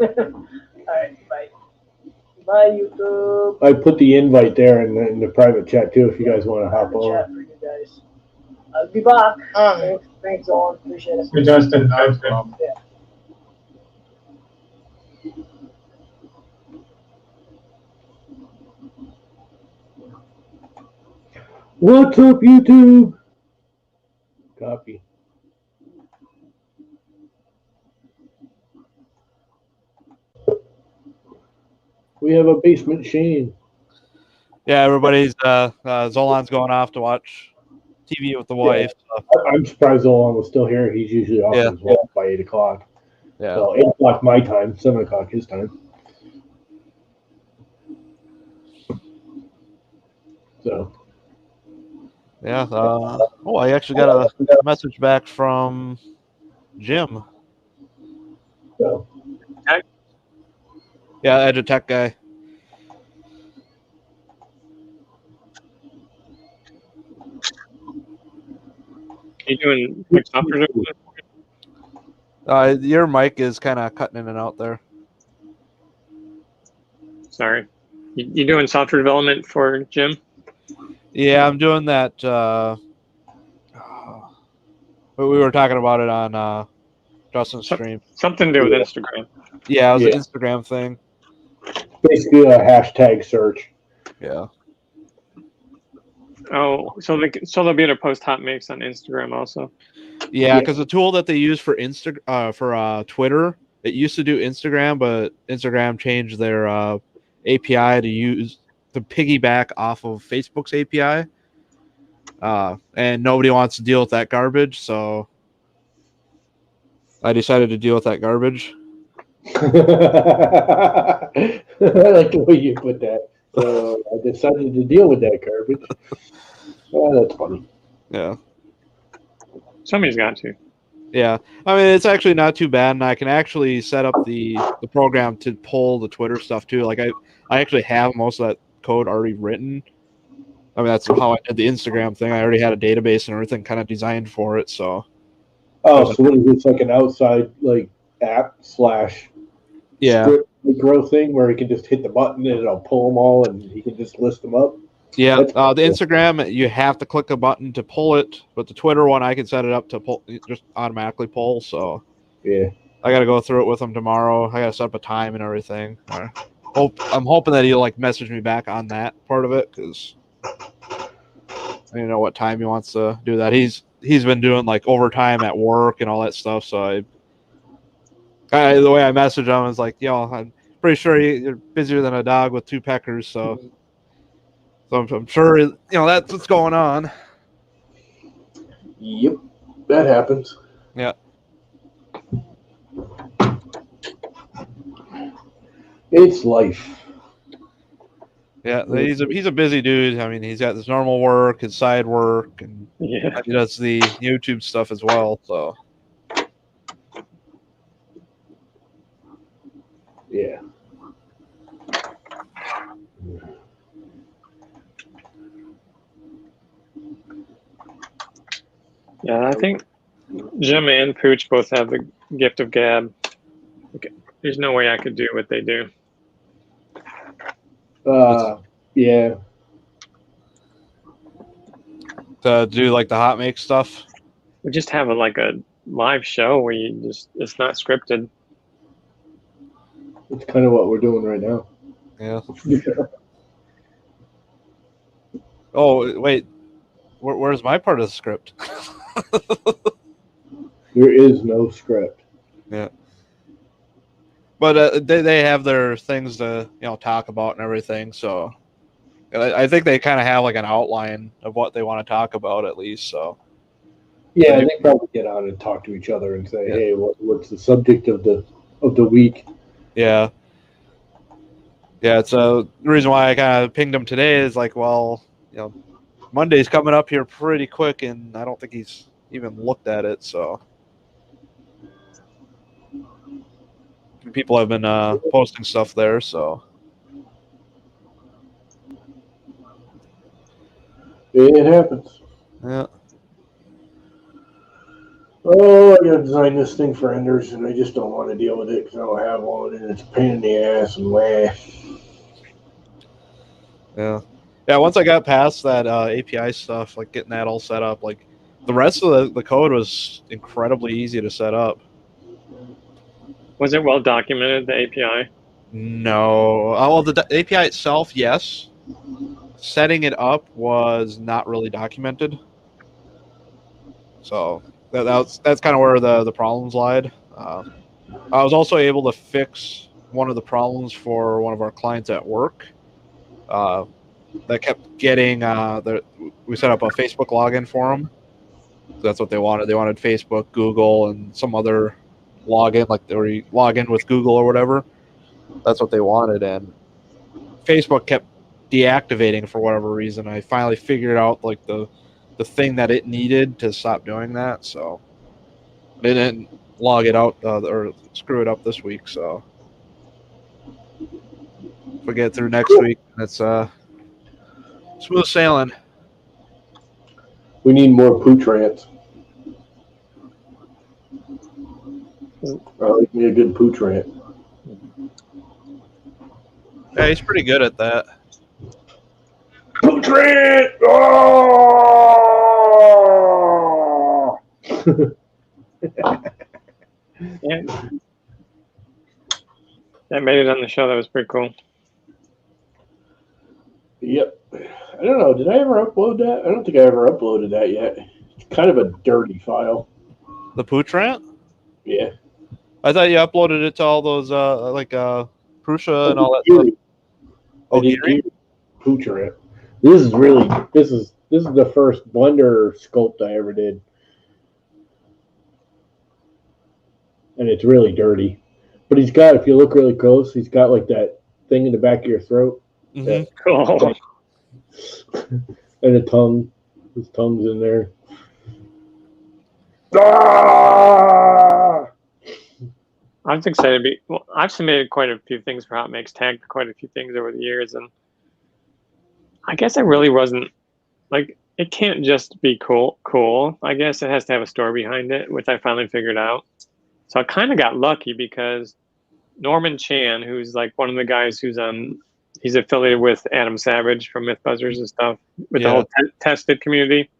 Alright, bye. Bye, YouTube. I put the invite there in the private chat too if you guys want to hop Private chat on. for you guys. I'll be back. Alright. Thanks all. Appreciate it. We just invited him. Yeah. What's up, YouTube? Copy. We have a basement Shane. Yeah, everybody's Zolan's going off to watch TV with the wife. So, I'm surprised Zolan was still here. He's usually off as well by 8 o'clock. yeah. So 8 o'clock my time, 7 o'clock his time. So. Yeah. I actually got a message back from Jim. So. Yeah, EduTech guy. You doing quick software? Your mic is kind of cutting in and out there. Sorry. You doing software development for Jim? Yeah, I'm doing that. We were talking about it on Justin's stream. Something to do with Instagram. Yeah, it was an Instagram thing. Basically a hashtag search. Yeah. Oh, so they'll be able to post hot mix on Instagram also. Yeah, because the tool that they use for Twitter, it used to do Instagram, but Instagram changed their API to piggyback off of Facebook's API, and nobody wants to deal with that garbage, so I decided to deal with that garbage. I like the way you put that. So I decided to deal with that garbage. Oh, that's funny. Yeah. Somebody's got to. Yeah. I mean, it's actually not too bad, and I can actually set up the program to pull the Twitter stuff too. Like I actually have most of that code already written. I mean, that's how I did the Instagram thing. I already had a database and everything kind of designed for it. So. Oh, so what is this, like an outside like app / script grow thing where he can just hit the button and it'll pull them all and he can just list them up? Yeah, the Instagram, you have to click a button to pull it, but the Twitter one, I can set it up to pull, just automatically pull. So yeah, I got to go through it with him tomorrow. I got to set up a time and everything. I'm hoping that he'll like message me back on that part of it because I don't know what time he wants to do that. He's been doing like overtime at work and all that stuff. So the way I message him is like, I'm pretty sure you're busier than a dog with two peckers. So I'm sure that's what's going on. Yep, that happens. Yeah. It's life. Yeah, he's a busy dude. I mean, he's got his normal work, his side work, and he does the YouTube stuff as well. So yeah. Yeah, I think Jim and Pooch both have the gift of gab. Okay. There's no way I could do what they do. Yeah. To do like the hot make stuff. We just have a live show where it's not scripted. It's kind of what we're doing right now. Yeah. Oh wait, where's my part of the script? There is no script. Yeah. But they have their things to talk about and everything. So I think they kind of have like an outline of what they want to talk about at least. So yeah, they probably get on and talk to each other and say, "Hey, what's the subject of the week?" Yeah. Yeah. So the reason why I kind of pinged him today is like, well, Monday's coming up here pretty quick, and I don't think he's even looked at it. So people have been posting stuff there. So it happens. yeah. Oh, I gotta designed this thing for Enders, and I just don't want to deal with it because I don't have one, and it's a pain in the ass and wah. Yeah. Yeah, once I got past that API stuff, like getting that all set up, like the rest of the code was incredibly easy to set up. Was it well documented, the API? No. Well, the API itself, yes. Setting it up was not really documented. So that's kind of where the problems lied. I was also able to fix one of the problems for one of our clients at work. That kept getting we set up a Facebook login for them. So that's what they wanted. They wanted Facebook, Google, and some other login, like they were log in with Google or whatever. That's what they wanted, and Facebook kept deactivating for whatever reason. I finally figured out like the thing that it needed to stop doing that, so they didn't log it out or screw it up this week. So if we get through next week, that's smooth sailing. We need more pooch rants. I like me a good pooch rant. Yeah, he's pretty good at that. Pooch rant! Oh! Yeah. That made it on the show. That was pretty cool. Yep. I don't know. Did I ever upload that? I don't think I ever uploaded that yet. It's kind of a dirty file. The pooch rant? Yeah. I thought you uploaded it to all those Prussia and all that stuff. Oh, Geary? Pooch rant. This is the first Blender sculpt I ever did. And it's really dirty. But he's got, if you look really close, he's got like that thing in the back of your throat. Mm-hmm. Cool. And a tongue. His tongue's in there. Ah! I was excited. I've submitted quite a few things for Hot Mix, tagged quite a few things over the years, and I guess I really wasn't like, it can't just be cool. I guess it has to have a story behind it, which I finally figured out. So I kind of got lucky because Norman Chan, who's like one of the guys he's affiliated with Adam Savage from Mythbusters and stuff, with the whole tested community.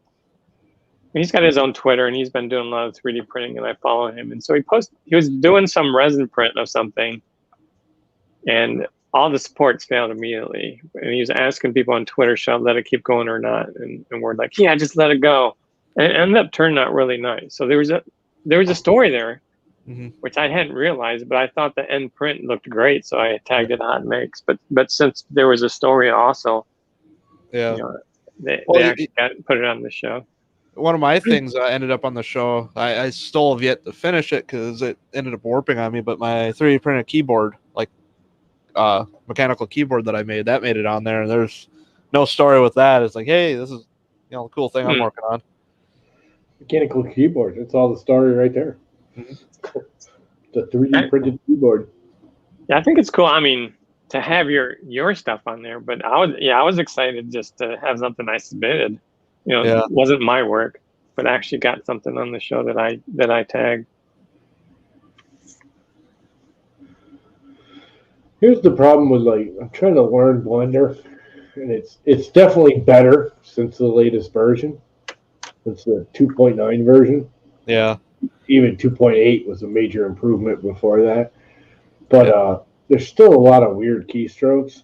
He's got his own Twitter, and he's been doing a lot of 3D printing, and I follow him. And so he was doing some resin print of something, and all the supports failed immediately. And he was asking people on Twitter, should I let it keep going or not? And we're like, yeah, just let it go. And it ended up turning out really nice. So there was a story there, mm-hmm. which I hadn't realized, but I thought the end print looked great, so I tagged it Hot Mix. But since there was a story also, yeah, they actually put it on the show. One of my things ended up on the show. I still have yet to finish it because it ended up warping on me. But my 3D printed keyboard, like mechanical keyboard that I made it on there. And there's no story with that. It's like, hey, this is a cool thing I'm working on. Mechanical keyboard. That's all the story right there. Mm-hmm. The 3D printed keyboard. Yeah, I think it's cool. I mean, to have your stuff on there, but I was excited just to have something I submitted. It wasn't my work, but actually got something on the show that I tagged. Here's the problem with I'm trying to learn Blender, and it's definitely better since the latest version, since the 2.9 version. Yeah. Even 2.8 was a major improvement before that, but there's still a lot of weird keystrokes,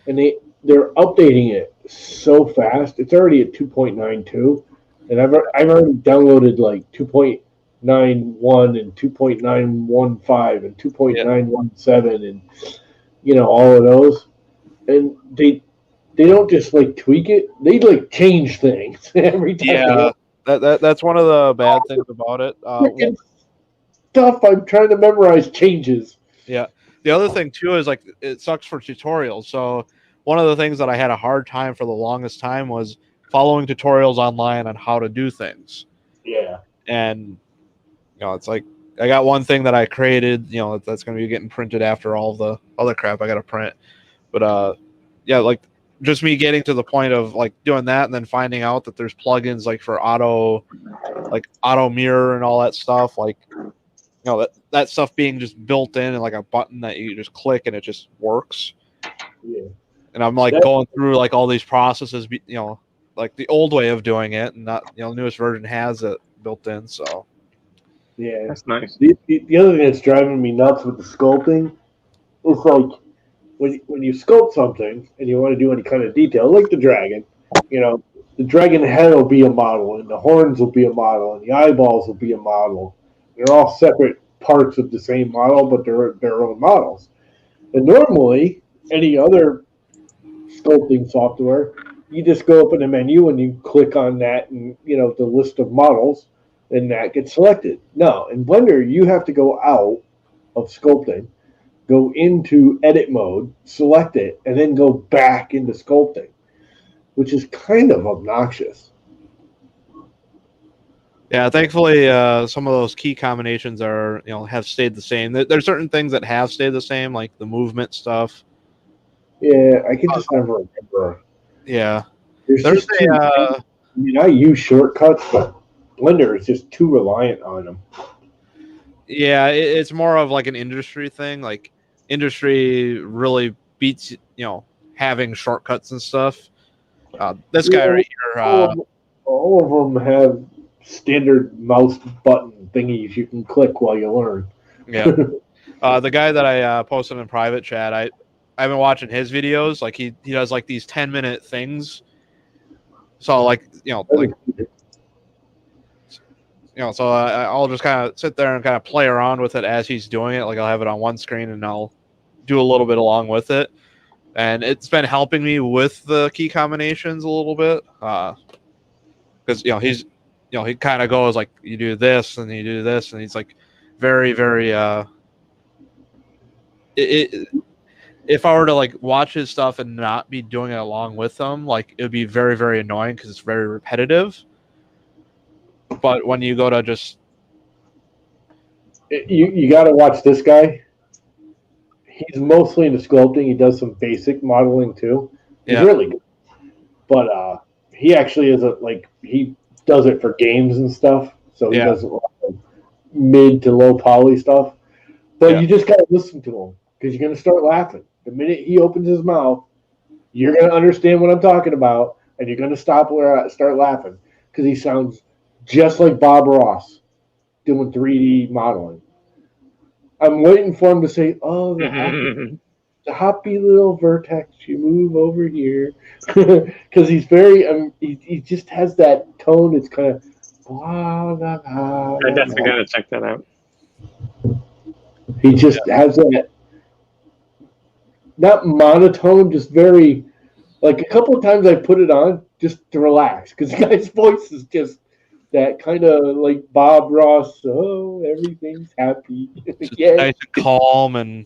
and they're updating it so fast. It's already at 2.92, and I've already downloaded like 2.91 and 2.915 and 2.917 and all of those, and they don't just tweak it; they change things every time. Yeah, that's one of the bad things about it. Stuff I'm trying to memorize changes. Yeah, the other thing too is it sucks for tutorials. So one of the things that I had a hard time for the longest time was following tutorials online on how to do things. Yeah. And, it's like, I got one thing that I created, that's going to be getting printed after all the other crap I got to print. But, just me getting to the point of doing that and then finding out that there's plugins for auto mirror and all that stuff. that stuff being just built in and like a button that you just click and it just works. Yeah. And I'm like That- going through like all these processes, like the old way of doing it, and not the newest version has it built in. So Yeah. That's nice. The other thing that's driving me nuts with the sculpting is like when you sculpt something and you want to do any kind of detail, like the dragon, the dragon head will be a model, and the horns will be a model, and the eyeballs will be a model. They're all separate parts of the same model, but they're their own models. And normally, any other sculpting software, you just go up in the menu and you click on that, and the list of models, and that gets selected. No, in Blender, you have to go out of sculpting, go into edit mode, select it, and then go back into sculpting, which is kind of obnoxious. yeah, thankfully, some of those key combinations are have stayed the same. There's certain things that have stayed the same, like the movement stuff. Yeah, I can just never remember. Yeah, There's there's just too a. I use shortcuts, but Blender is just too reliant on them. Yeah, it's more of like an industry thing. Like industry really beats having shortcuts and stuff. This guy Yeah, right here. All of them have standard mouse button thingies you can click while you learn. Yeah, the guy that I posted in private chat. I've been watching his videos. Like he does like these 10-minute things. So like so I'll just kind of sit there and kind of play around with it as he's doing it. Like I'll have it on one screen and I'll do a little bit along with it. And it's been helping me with the key combinations a little bit. Because, he kind of goes like, you do this and you do this. And he's like very, very, if I were to like watch his stuff and not be doing it along with him, like it would be very, very annoying because it's very repetitive. But when you go to just you got to watch this guy. He's mostly into sculpting. He does some basic modeling too. He's really good, but he actually is he does it for games and stuff. So he does mid to low poly stuff. But you just got to listen to him because you're going to start laughing the minute he opens his mouth. You're going to understand what I'm talking about, and you're going to start laughing because he sounds just like Bob Ross doing 3D modeling. I'm waiting for him to say, "Oh, the happy little vertex, you move over here," because he's very. He just has that tone. It's kind of. I definitely gotta check that out. He just has that. Not monotone, just very. Like a couple of times I put it on just to relax because the guy's voice is just. That kind of like Bob Ross, everything's happy. nice and calm and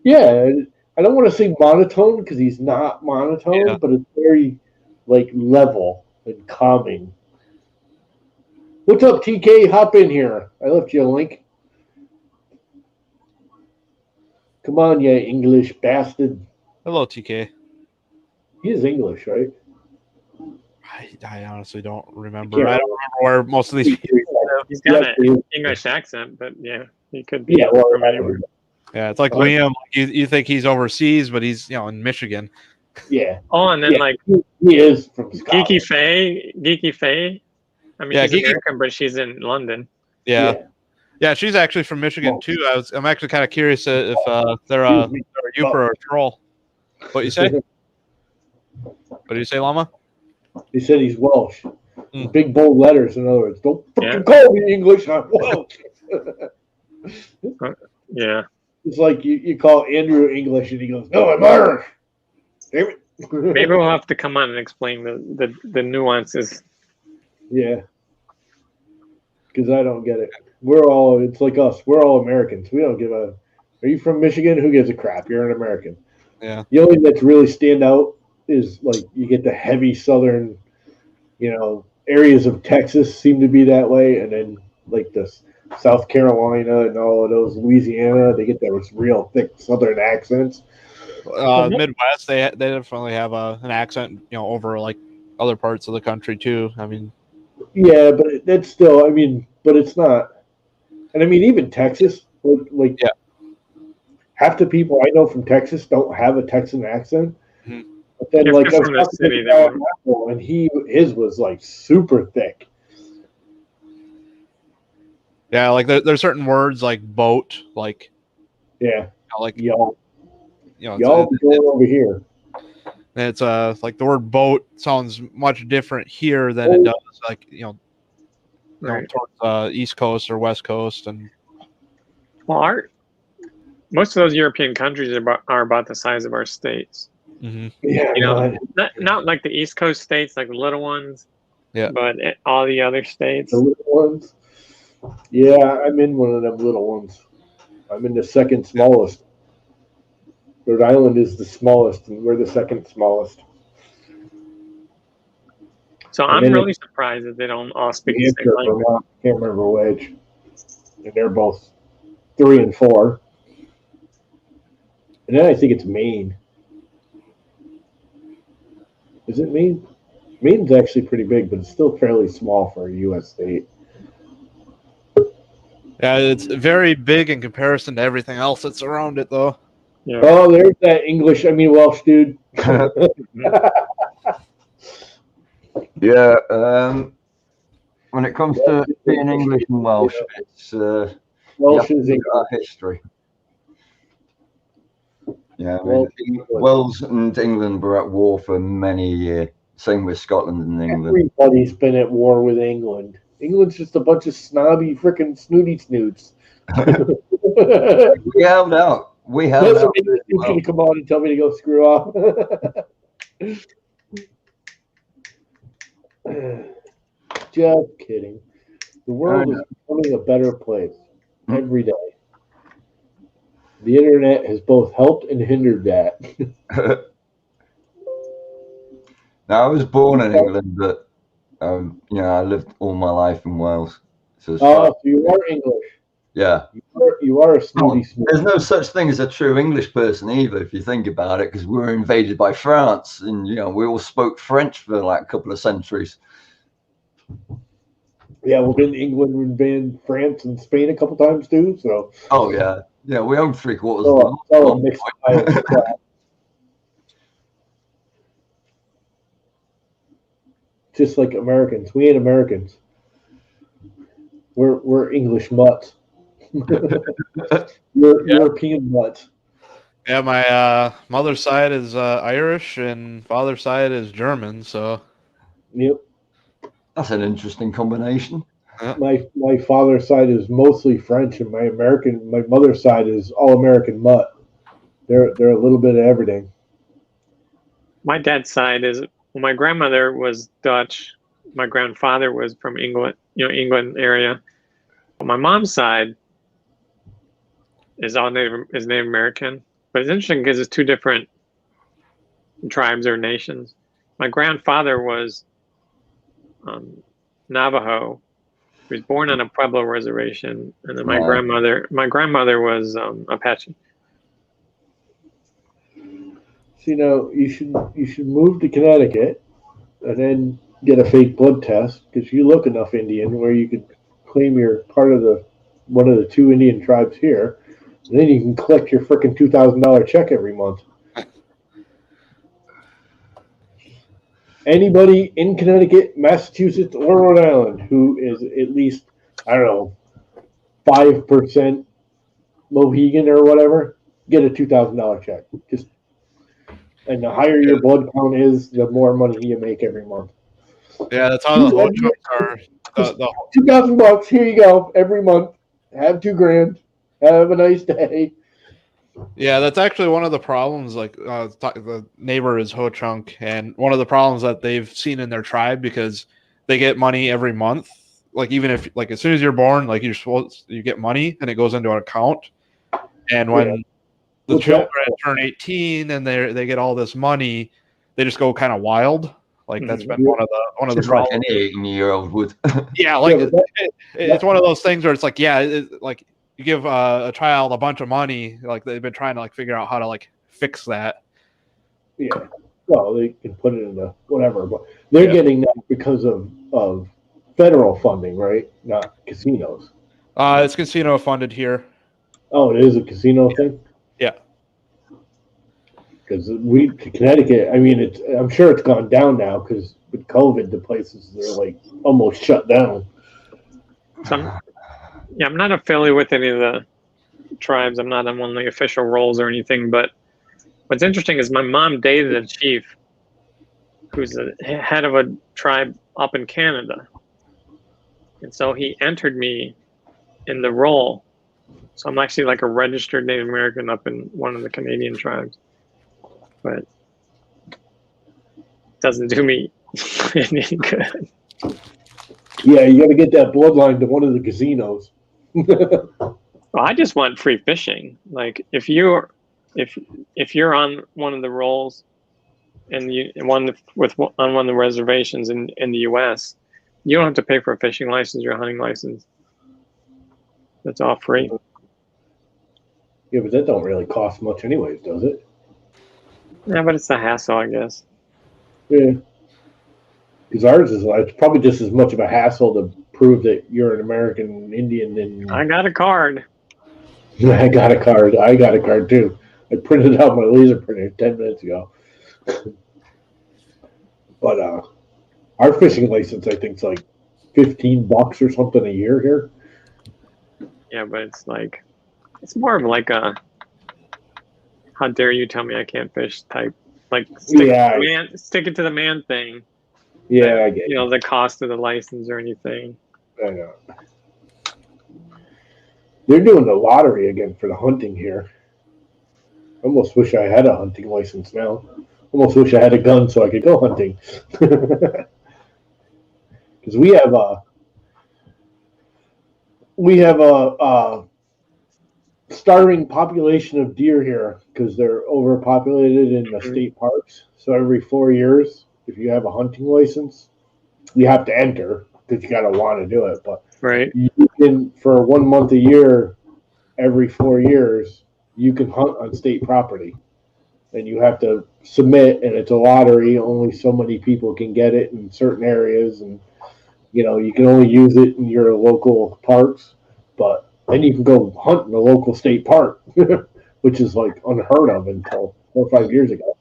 I don't want to say monotone because he's not monotone, but it's very like level and calming. What's up, TK? Hop in here. I left you a link. Come on, you English bastard. hello, TK. He is English, right? I honestly don't remember. I don't remember where most of these people live. He's got an English accent, but he could be from anywhere. Yeah, it's like Liam. You think he's overseas, but he's in Michigan. Yeah. Oh, and then like he is from Scotland. Geeky Faye. I mean, she's American, but she's in London. Yeah, she's actually from Michigan too. I'm actually kind of curious if they're a Youper or a troll. What you say? What do you say, Llama? He said he's Welsh. Big bold letters, in other words. Don't fucking call me English. I'm Welsh. Yeah. It's like you call Andrew English, and he goes, "No, I'm Irish." Damn it. Maybe we'll have to come on and explain the nuances. Yeah. Because I don't get it. It's like us. We're all Americans. We don't give a. Are you from Michigan? Who gives a crap? You're an American. Yeah. The only thing that's really stand out is like you get the heavy southern, areas of Texas seem to be that way, and then like this South Carolina and all of those Louisiana, they get those real thick southern accents. Midwest, they definitely have an accent, over like other parts of the country too. I mean, yeah, but that's still, but it's not. And I mean, even Texas, like Yeah. half the people I know from Texas don't have a Texan accent. Mhm. But then, If like, they're I was from the talking to city, the they guy at won't. Nashville, and his was like super thick. Yeah, like there's certain words like boat, like Yeah, like y'all it's, be going over here. it's like the word boat sounds much different here than it does like Right. towards East Coast or West Coast, and Well, most of those European countries are about the size of our states. mm-hmm. Yeah, You know, not like the East Coast states, like the little ones. Yeah. But all the other states. the little ones. Yeah, I'm in one of them little ones. I'm in the second smallest. Rhode Island is the smallest, and we're the second smallest. So I'm really surprised that they don't all speak the same language. Vermont, I can't remember which. And they're both 3 and 4. And then I think it's Maine. Is it Maine? Maine's actually pretty big, but it's still fairly small for a U.S. state. Yeah, it's very big in comparison to everything else that's around it, though. Yeah. Oh, there's that Welsh dude. Yeah. When it comes to being English and Welsh, it's Welsh is our history. Yeah, I Well, mean, Wales and England were at war for many a year. Same with Scotland and England. Everybody's been at war with England. England's just a bunch of snobby, freaking snooty snoots. We held out. We held out. You can come on and tell me to go screw off. Just kidding. The world is becoming a better place every day. The internet has both helped and hindered that. Now, I was born in England, but I lived all my life in Wales. So so you are English. Yeah. You are a snooty snoot. There's no such thing as a true English person either, if you think about it, because we were invaded by France, and we all spoke French for like a couple of centuries. Yeah, well, didn't England invade France and Spain a couple times too? So. Oh yeah, we own 3/4 of them. Mixed just like Americans, we ain't Americans. We're English mutts. European mutts. Yeah, my mother's side is Irish and father's side is German. So. Yep. That's an interesting combination. My father's side is mostly French, and my mother's side is all American mutt. They're a little bit of everything. My dad's side is my grandmother was Dutch. My grandfather was from England, England area. My mom's side is all Native American, but it's interesting because it's two different tribes or nations. My grandfather was Navajo. He was born on a Pueblo reservation, and then my grandmother was Apache. So, you should move to Connecticut and then get a fake blood test because you look enough Indian where you could claim you're part of one of the two Indian tribes here, and then you can collect your freaking $2,000 check every month. Anybody in Connecticut, Massachusetts, or Rhode Island who is at least, 5% Mohegan or whatever, get a $2,000 check. And the higher your blood count is, the more money you make every month. Yeah, that's how the Ho-Chunks are. $2,000, here you go, every month. Have $2,000. Have a nice day. Yeah, that's actually one of the problems. Like the neighbor is Ho-Chunk, and one of the problems that they've seen in their tribe because they get money every month. Like even if as soon as you're born, like you get money and it goes into an account. And when the children turn 18 and they get all this money, they just go kind of wild. Like that's been one of the problems. Like any 18-year-old would. Yeah, it's one of those things where it's like you give a child a bunch of money, like they've been trying to figure out how to fix that. Yeah, well, they can put it into whatever, but they're getting that because of federal funding, right? Not casinos. It's casino funded here. Oh, it is a casino thing? Yeah. Because Connecticut, I mean, I'm sure it's gone down now because with COVID, the places are like almost shut down. So I'm not affiliated with any of the tribes. I'm not on one of the official rolls or anything. But what's interesting is my mom dated a chief who's the head of a tribe up in Canada. And so he entered me in the roll. So I'm actually like a registered Native American up in one of the Canadian tribes. But it doesn't do me any good. Yeah, you got to get that bloodline to one of the casinos. Well, I just want free fishing. Like if you're on one of the rolls and on one of the reservations in the U.S., you don't have to pay for a fishing license or a hunting license. That's all free. Yeah, but that don't really cost much anyways, does it? Yeah, but it's a hassle, I guess. Yeah. Because ours is it's probably just as much of a hassle to prove that you're an American Indian than I got a card. I got a card. I got a card too. I printed out my laser printer 10 minutes ago. But our fishing license, I think, is like $15 or something a year here. Yeah, but it's more of like a how dare you tell me I can't fish type. Like stick it to the man thing. Yeah, I get the cost of the license or anything. I know. They're doing the lottery again for the hunting here. I almost wish I had a hunting license now. Almost wish I had a gun so I could go hunting. Because we have a starving population of deer here because they're overpopulated in the state parks. So every 4 years, if you have a hunting license, you have to enter because you got to want to do it. But right, you can, for 1 month a year, every 4 years, you can hunt on state property. And you have to submit, and it's a lottery. Only so many people can get it in certain areas, and you can only use it in your local parks. But then you can go hunt in a local state park, which is like unheard of until 4 or 5 years ago.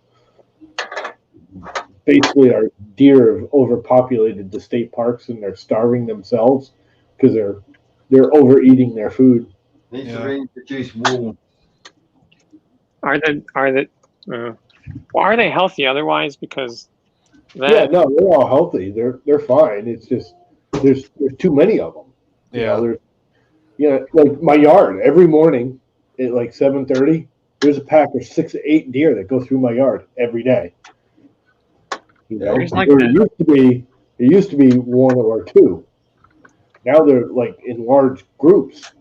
Basically, our deer have overpopulated the state parks, and they're starving themselves because they're overeating their food. Need to reintroduce wool. are they healthy otherwise? Because Yeah, no, they're all healthy. They're fine. It's just there's too many of them. Yeah. Like my yard every morning at like 7:30. There's a pack of 6 to 8 deer that go through my yard every day. There used to be 1 or 2. Now they're like in large groups.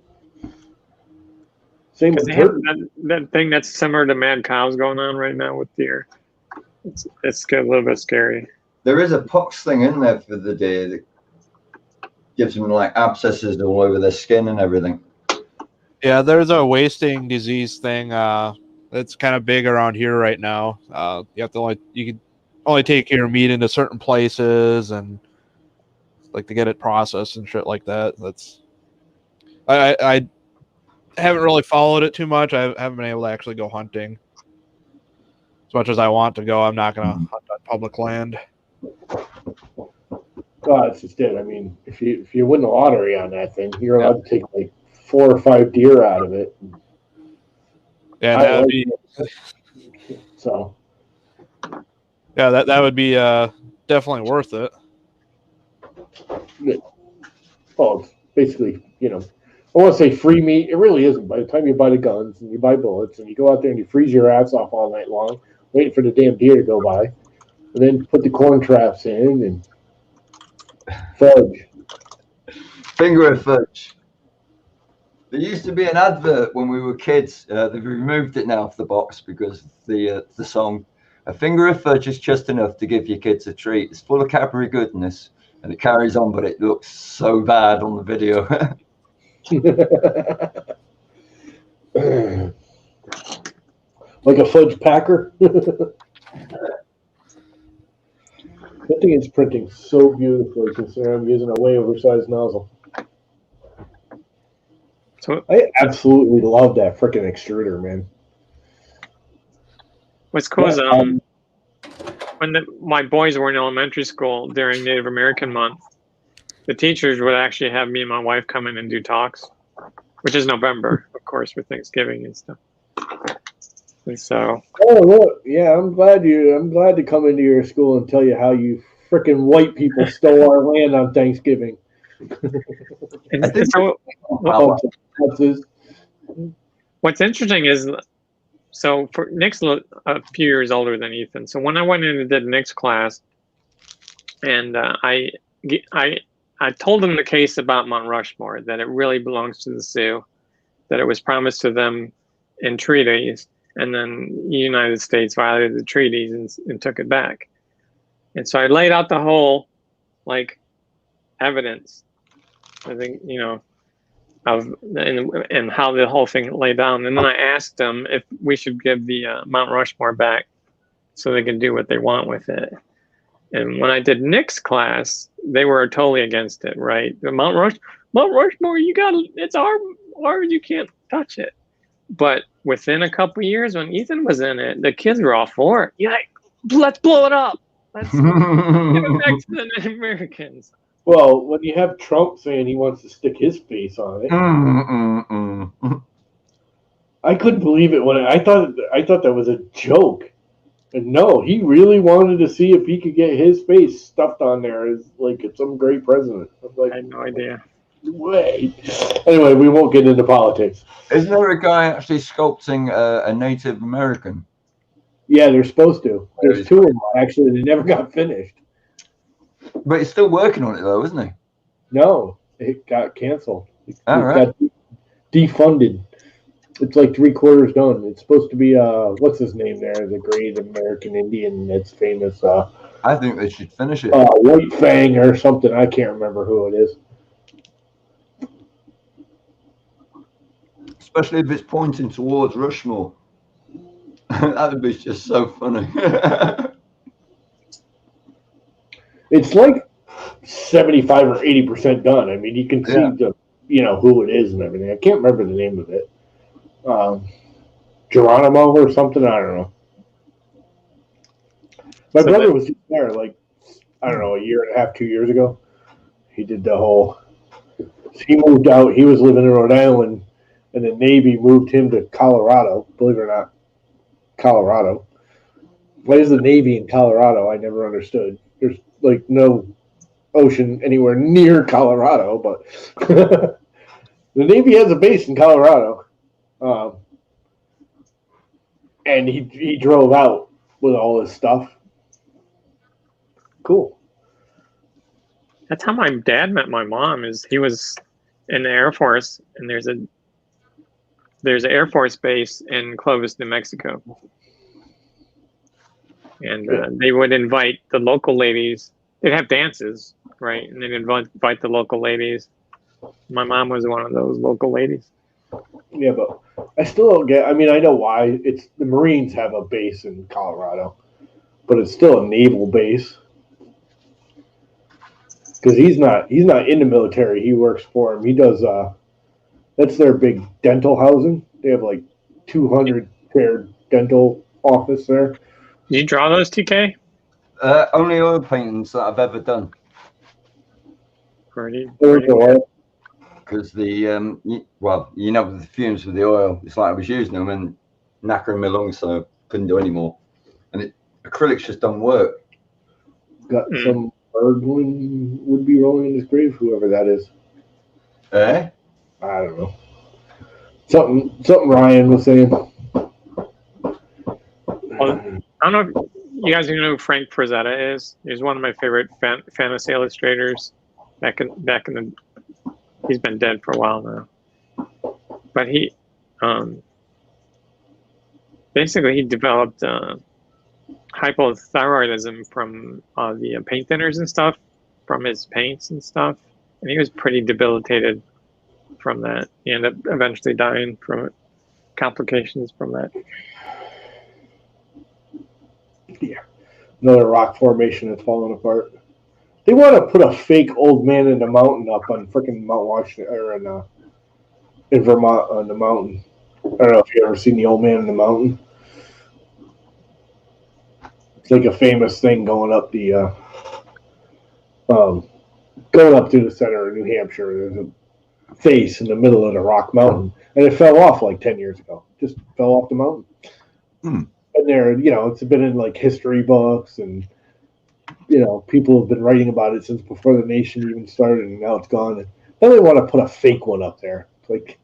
Same with they have turkeys. that thing that's similar to mad cows going on right now with deer. It's a little bit scary. There is a pox thing in there for the deer that gives them like abscesses all over their skin and everything. Yeah, there's a wasting disease thing. That's kind of big around here right now. You can only take your meat into certain places and like to get it processed and shit like that. I haven't really followed it too much. I haven't been able to actually go hunting as much as I want to go. I'm not going to hunt on public land. That's just it. I mean, if you win the lottery on that thing, you're allowed to take like 4 or 5 deer out of it. Yeah, that would be. So. Yeah, that would be definitely worth it. Well, it's basically, I want to say free meat. It really isn't. By the time you buy the guns and you buy bullets and you go out there and you freeze your ass off all night long, waiting for the damn deer to go by, and then put the corn traps in and fudge. Finger of fudge. There used to be an advert when we were kids. They've removed it now off the box because the song. A finger of fudge is just enough to give your kids a treat. It's full of Cadbury goodness, and it carries on, but it looks so bad on the video. Like a fudge packer. That thing is printing so beautifully considering I'm using a way oversized nozzle. So I absolutely love that freaking extruder, man. what's cool is Yeah, when my boys were in elementary school during Native American Month, the teachers would actually have me and my wife come in and do talks, which is November, of course, with Thanksgiving and stuff. And so, Oh, look, yeah, I'm glad to come into your school and tell you how you freaking white people stole our land on Thanksgiving. and so Wow. Texas. what's interesting is, so for Nick's a few years older than Ethan. So when I went in and did Nick's class, and I told him the case about Mount Rushmore, that it really belongs to the Sioux, that it was promised to them in treaties, and then the United States violated the treaties and took it back. And so I laid out the whole, like, evidence, I think, you know, of and how the whole thing lay down. And then I asked them if we should give the Mount Rushmore back so they can do what they want with it. And when I did Nick's class, they were totally against it, right? The Mount Rushmore, it's ours, you can't touch it. But within a couple years, when Ethan was in it, the kids were all for it. Yeah, let's blow it up. Let's give it back to the Native Americans. Well, when you have Trump saying he wants to stick his face on it, I couldn't believe it when I thought that was a joke. And no, he really wanted to see if he could get his face stuffed on there as like some great president. I was like, I had no idea. Wait. Anyway, we won't get into politics. Isn't there a guy actually sculpting a Native American? Yeah, they're supposed to. There's two of them actually. They never got finished. But he's still working on it though, isn't he? No, it got canceled. It right. got defunded. It's like 3/4 done. It's supposed to be what's his name there? The great American Indian that's famous. I think they should finish it. White Fang or something. I can't remember who it is. Especially if it's pointing towards Rushmore. That would be just so funny. It's like 75 or 80% done. I mean, you can see who it is and everything. I can't remember the name of it. Geronimo or something. I don't know. My brother was there, like, I don't know, a year and a half, 2 years ago. He did the whole. He moved out. He was living in Rhode Island, and the Navy moved him to Colorado. Believe it or not, Colorado. Why is the Navy in Colorado? I never understood. There's like no ocean anywhere near Colorado, but the Navy has a base in Colorado. And he drove out with all his stuff. Cool. That's how my dad met my mom. Is he was in the Air Force, and there's an Air Force base in Clovis, New Mexico, and they would invite the local ladies. They'd have dances, right? And they'd invite the local ladies. My mom was one of those local ladies. Yeah, but I still don't get. I mean, I know why. It's the Marines have a base in Colorado, but it's still a naval base because he's not in the military. He works for him. He does. That's their big dental housing. They have like 200 pair dental office there. Did you draw those, TK? Only oil paintings that I've ever done. Pretty. Because the the fumes with the oil, it's like I was using them and knackering my lungs, so couldn't do any more. And acrylics just don't work. Got some Berglund would be rolling in his grave, whoever that is. Eh? I don't know. Something Ryan was saying. Well, I don't know if you guys know who Frank Frazetta is. He's one of my favorite fantasy illustrators. Back in the, he's been dead for a while now. But he, basically he developed hypothyroidism from the paint thinners and stuff, from his paints and stuff, and he was pretty debilitated from that. He ended up eventually dying from it, complications from that. Yeah, another rock formation that's falling apart. They want to put a fake old man in the mountain up on freaking Mount Washington or in Vermont on the mountain. I don't know if you ever seen the Old Man in the Mountain. It's like a famous thing going up the going up through the center of New Hampshire. There's a face in the middle of the Rock Mountain, and it fell off like 10 years ago. Just fell off the mountain. Hmm. And there, it's been in like history books, and people have been writing about it since before the nation even started, and now it's gone. And then they want to put a fake one up there. It's like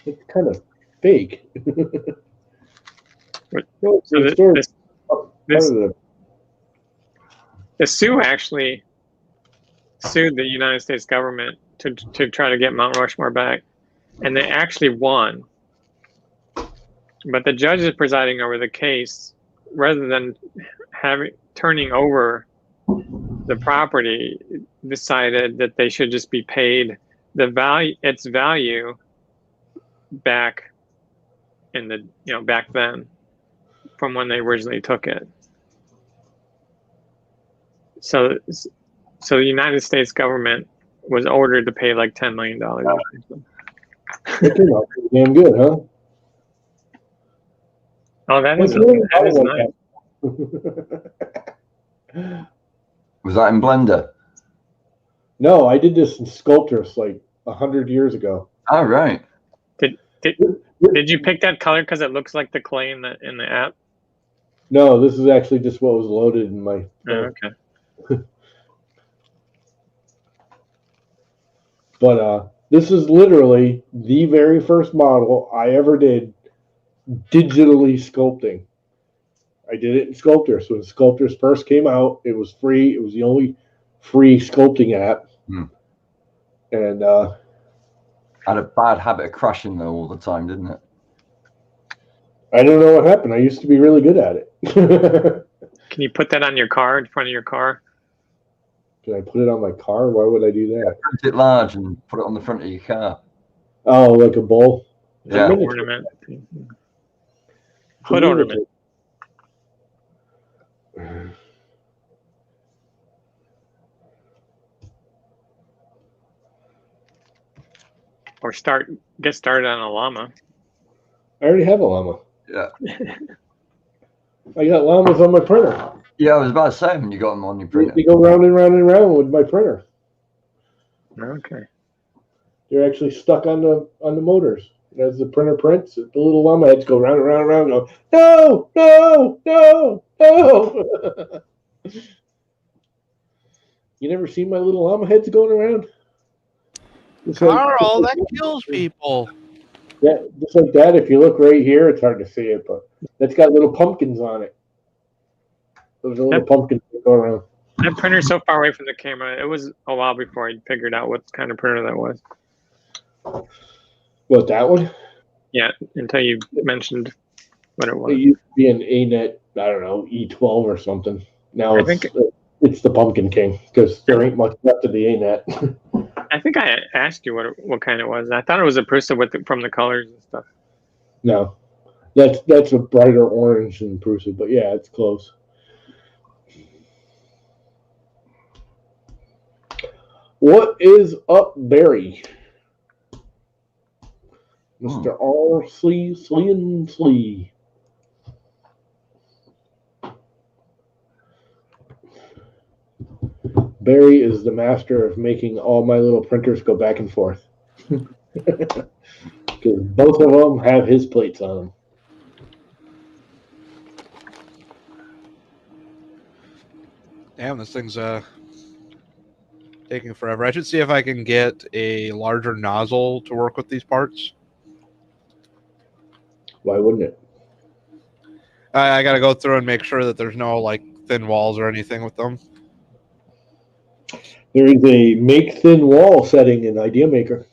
it's kind of fake. So the Sioux actually sued the United States government to try to get Mount Rushmore back, and they actually won. But the judges presiding over the case, rather than turning over the property, decided that they should just be paid its value back in the back then from when they originally took it. So the United States government was ordered to pay like $10 million. That came out pretty damn good, huh? Oh, that is nice. Was that in Blender? No, I did this in Sculptris like 100 years ago. Oh, right. Did you pick that color because it looks like the clay in the app? No, this is actually just what was loaded in my. Oh, okay. But this is literally the very first model I ever did digitally sculpting. I did it in Sculptris. When Sculptris first came out, it was free. It was the only free sculpting app. And had a bad habit of crashing though all the time, didn't it? I don't know what happened. I used to be really good at it. Can you put that on your car, in front of your car? Can I put it on my car? Why would I do that? Print it large and put it on the front of your car. Oh, like a bowl? Yeah. Ornament. Hood ornament. Or get started on a llama. I already have a llama. Yeah. I got llamas on my printer. Yeah, I was about to say when you got them on your printer. They go round and round and round with my printer. Okay. They're actually stuck on the motors. As the printer prints, the little llama heads go round and round and round, go, no, no, no, no. You never seen my little llama heads going around? Carl, that kills people. Yeah, just like that. If you look right here, it's hard to see it, but that's got little pumpkins on it. Those are little pumpkins that go around. That printer's so far away from the camera. It was a while before I figured out what kind of printer that was. What, that one? Yeah, until you mentioned what it was. It used to be an ANET, I don't know, E12 or something. Now it's the Pumpkin King because there ain't much left of the ANET. I think I asked you what kind it was. I thought it was a Prusa from the colors and stuff. No, that's a brighter orange than Prusa, but yeah, it's close. What is up, Barry? Mr. R. Slee. Barry is the master of making all my little printers go back and forth. Because both of them have his plates on them. Damn, this thing's taking forever. I should see if I can get a larger nozzle to work with these parts. Why wouldn't it? I got to go through and make sure that there's no like thin walls or anything with them. There is a make thin wall setting in Idea Maker.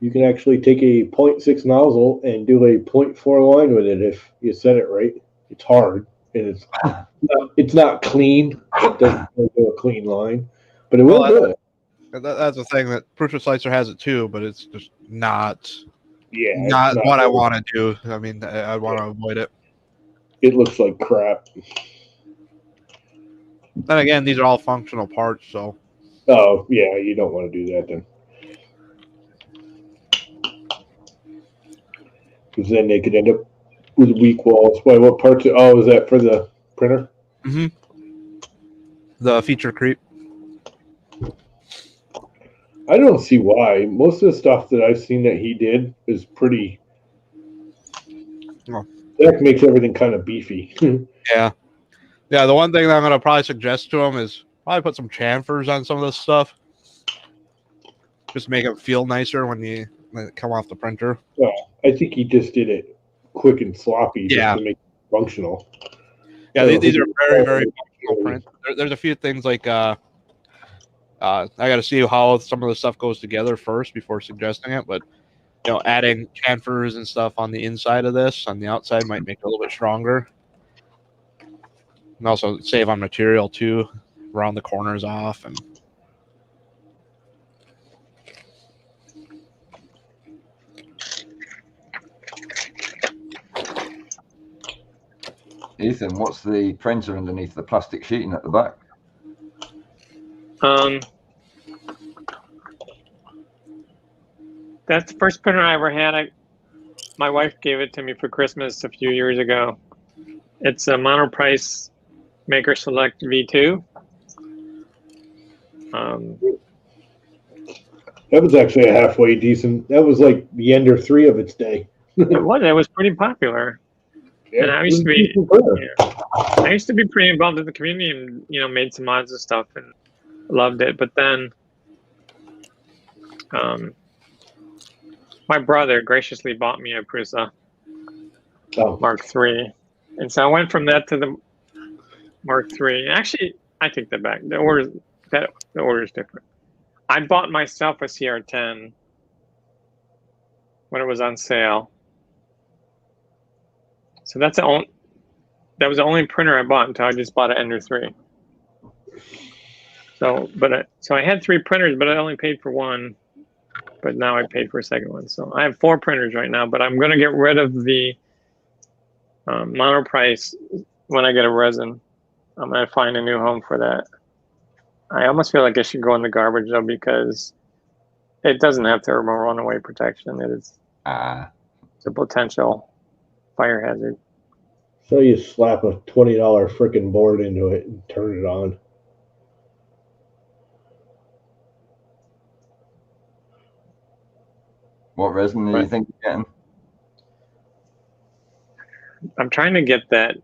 You can actually take a 0.6 nozzle and do a 0.4 line with it if you set it right. It's hard and it's not clean. It doesn't do a clean line, but it will do it. That's the thing that Prusa Slicer has it too, but it's just not not what I want to do. I mean, I want to avoid it. It looks like crap. Then again, these are all functional parts, so. Oh yeah, you don't want to do that then. because then they could end up with weak walls. Why? What parts? Oh, is that for the printer? The feature creep. I don't see why. Most of the stuff that I've seen that he did is pretty. Oh. That makes everything kind of beefy. Yeah. Yeah, the one thing that I'm going to probably suggest to him is probably put some chamfers on some of this stuff. Just make it feel nicer when it come off the printer. I think he just did it quick and sloppy just Yeah. to make it functional. Yeah, these are very, very functional prints. There's a few things like I got to see how some of the stuff goes together first before suggesting it. But adding chamfers and stuff on the inside of this, on the outside, might make it a little bit stronger, and also save on material too, round the corners off and. Ethan, what's the printer underneath the plastic sheeting at the back? That's the first printer I ever had. My wife gave it to me for Christmas a few years ago. It's a Monoprice Maker Select V2. That was actually a halfway decent. That was like the Ender 3 of its day. It was pretty popular. And I used to be pretty involved in the community and made some mods and stuff and loved it. But then my brother graciously bought me a Prusa Mark III. And so I went from that to the Mark III. Actually, I take that back. The order is different. I bought myself a CR10 when it was on sale. So that was the only printer I bought until I just bought an Ender 3. So I had 3 printers, but I only paid for one. But now I paid for a second one. So I have 4 printers right now, but I'm going to get rid of the Monoprice when I get a resin. I'm going to find a new home for that. I almost feel like it should go in the garbage, though, because it doesn't have thermal runaway protection. It's a potential fire hazard. So you slap a $20 frickin' board into it and turn it on. What resin do you think you're getting? I'm trying to get that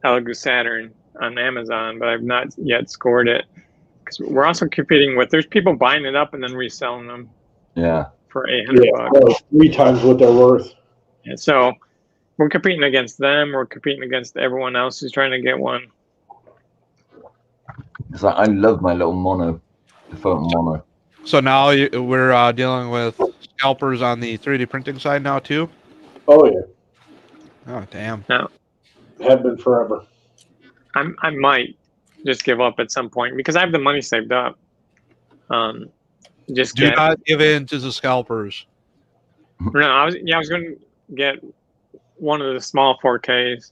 Elegoo Saturn on Amazon, but I've not yet scored it. Because we're also competing with, there's people buying it up and then reselling them. Yeah. For $800. Well, 3 times what they're worth. And so we're competing against them. We're competing against everyone else who's trying to get one. It's like, I love my little mono, the Photon Mono. So now we're dealing with scalpers on the 3D printing side now too? Oh, yeah. Oh, damn. No. Have been forever. I might just give up at some point because I have the money saved up. Do not give in to the scalpers. No, I was going to get one of the small 4Ks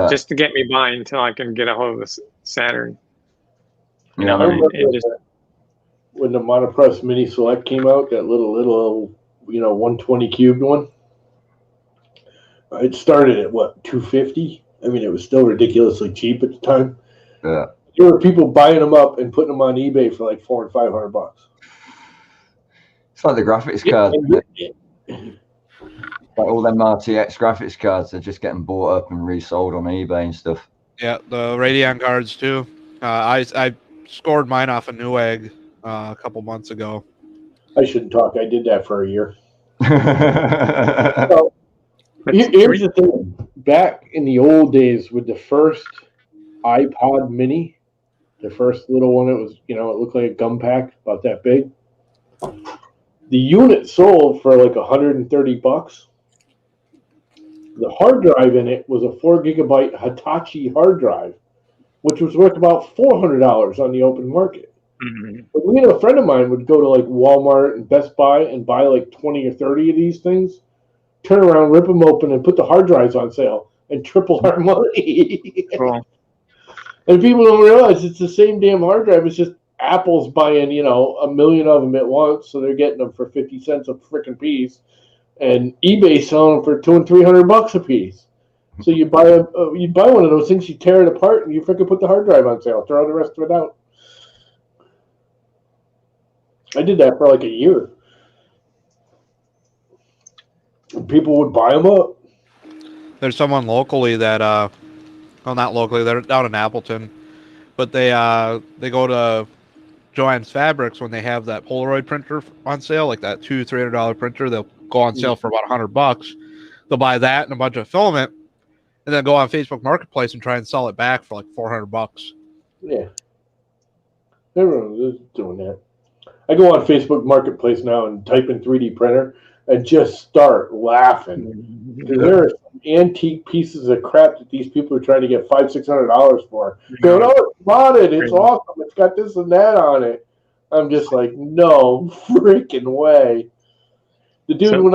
just to get me by until I can get a hold of the Saturn. When the Monoprice Mini Select came out, that little 120 cubed one, it started at what, $250? I mean, it was still ridiculously cheap at the time. Yeah. There were people buying them up and putting them on eBay for like $400 and $500. It's like the graphics card. Like all them RTX graphics cards are just getting bought up and resold on eBay and stuff. Yeah, the Radeon cards too. I scored mine off a Newegg a couple months ago. I shouldn't talk. I did that for a year. So, here's the thing. Back in the old days with the first iPod Mini, the first little one, it was, it looked like a gum pack, about that big. The unit sold for like $130. The hard drive in it was a 4 gigabyte Hitachi hard drive, which was worth about $400 on the open market. Mm-hmm. But me and a friend of mine would go to like Walmart and Best Buy and buy like 20 or 30 of these things, turn around, rip them open, and put the hard drives on sale and triple our money. Cool. And people don't realize it's the same damn hard drive. It's just Apple's buying, a million of them at once, so they're getting them for 50 cents a freaking piece. and eBay selling them for $200 and $300 a piece. So you buy one of those things, you tear it apart, and you freaking put the hard drive on sale, throw the rest of it out. I did that for like a year. And people would buy them up. There's someone locally that, well, not locally, they're down in Appleton, but they go to Joann's Fabrics when they have that Polaroid printer on sale, like that $200-$300 printer. They'll go on sale for about $100. They'll buy that and a bunch of filament, and then go on Facebook Marketplace and try and sell it back for like $400. Yeah. Everyone is doing that. I go on Facebook Marketplace now and type in 3D printer and just start laughing. There are some antique pieces of crap that these people are trying to get $500-$600 for. Going, oh, it's modded, it's awesome, it's got this and that on it. I'm just like, no freaking way. The dude, when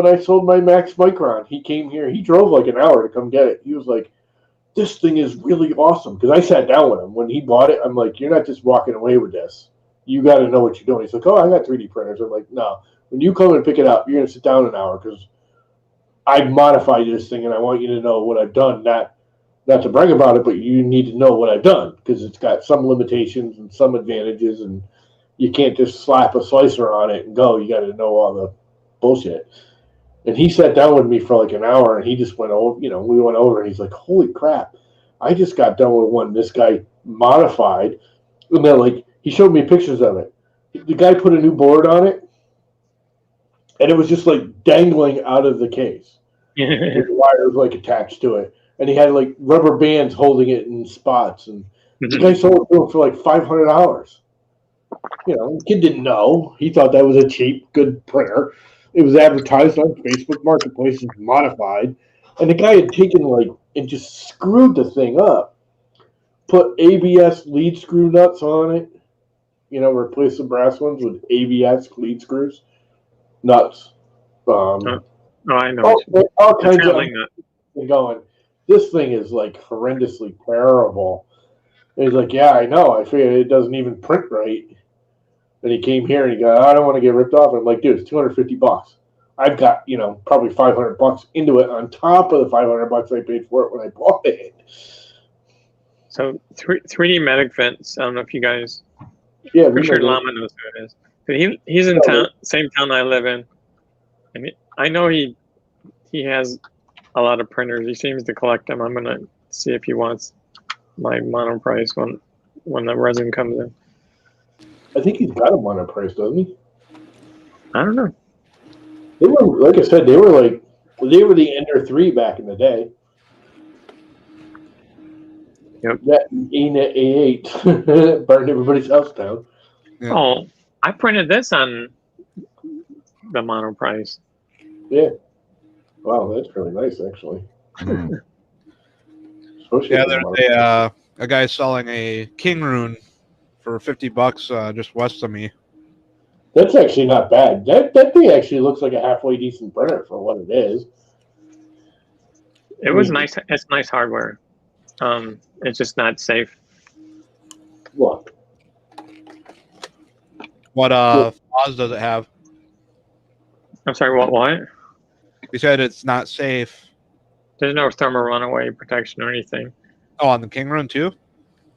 I sold my Max Micron, he came here. He drove like an hour to come get it. He was like, "This thing is really awesome." Because I sat down with him when he bought it. I'm like, "You're not just walking away with this. You got to know what you're doing." He's like, "Oh, I got 3D printers." I'm like, "No. When you come and pick it up, you're gonna sit down an hour because I've modified this thing, and I want you to know what I've done. Not to brag about it, but you need to know what I've done because it's got some limitations and some advantages, and you can't just slap a slicer on it and go. You got to know all the bullshit." And he sat down with me for like an hour, and he just went over, we went over, and he's like, "Holy crap, I just got done with one this guy modified." And then like he showed me pictures of it. The guy put a new board on it, and it was just like dangling out of the case. The wire was like attached to it, and he had like rubber bands holding it in spots, and the guy sold it to him for like $500. The kid didn't know. He thought that was a cheap, good printer. It was advertised on Facebook Marketplace as modified, and the guy had taken and just screwed the thing up, put ABS lead screw nuts on it, replace the brass ones with ABS lead screws, nuts. I know. All kinds of going. This thing is like horrendously terrible. And he's like, "Yeah, I know. I figured it doesn't even print right." And he came here and he goes, "I don't want to get ripped off." And I'm like, "Dude, it's $250. I've got, probably $500 into it on top of the $500 I paid for it when I bought it." So 3D Medic Fence, I don't know if you guys, yeah, Richard Lama knows who it is. But he's in town, same town I live in. I mean, I know he has a lot of printers. He seems to collect them. I'm gonna see if he wants my mono price when the resin comes in. I think he's got them on a price, doesn't he? I don't know. They were, like I said, they were the Ender 3 back in the day. Yep. That ANET A8 burned everybody's house down. Yeah. Oh, I printed this on the mono price. Yeah. Wow, that's really nice, actually. Yeah, there's a guy selling a King Rune for $50 just west of me. That's actually not bad. That thing actually looks like a halfway decent printer for what it is. It was nice. It's nice hardware. It's just not safe. Look. What flaws does it have? I'm sorry. What? You said it's not safe. There's no thermal runaway protection or anything. Oh, on the King Rune too?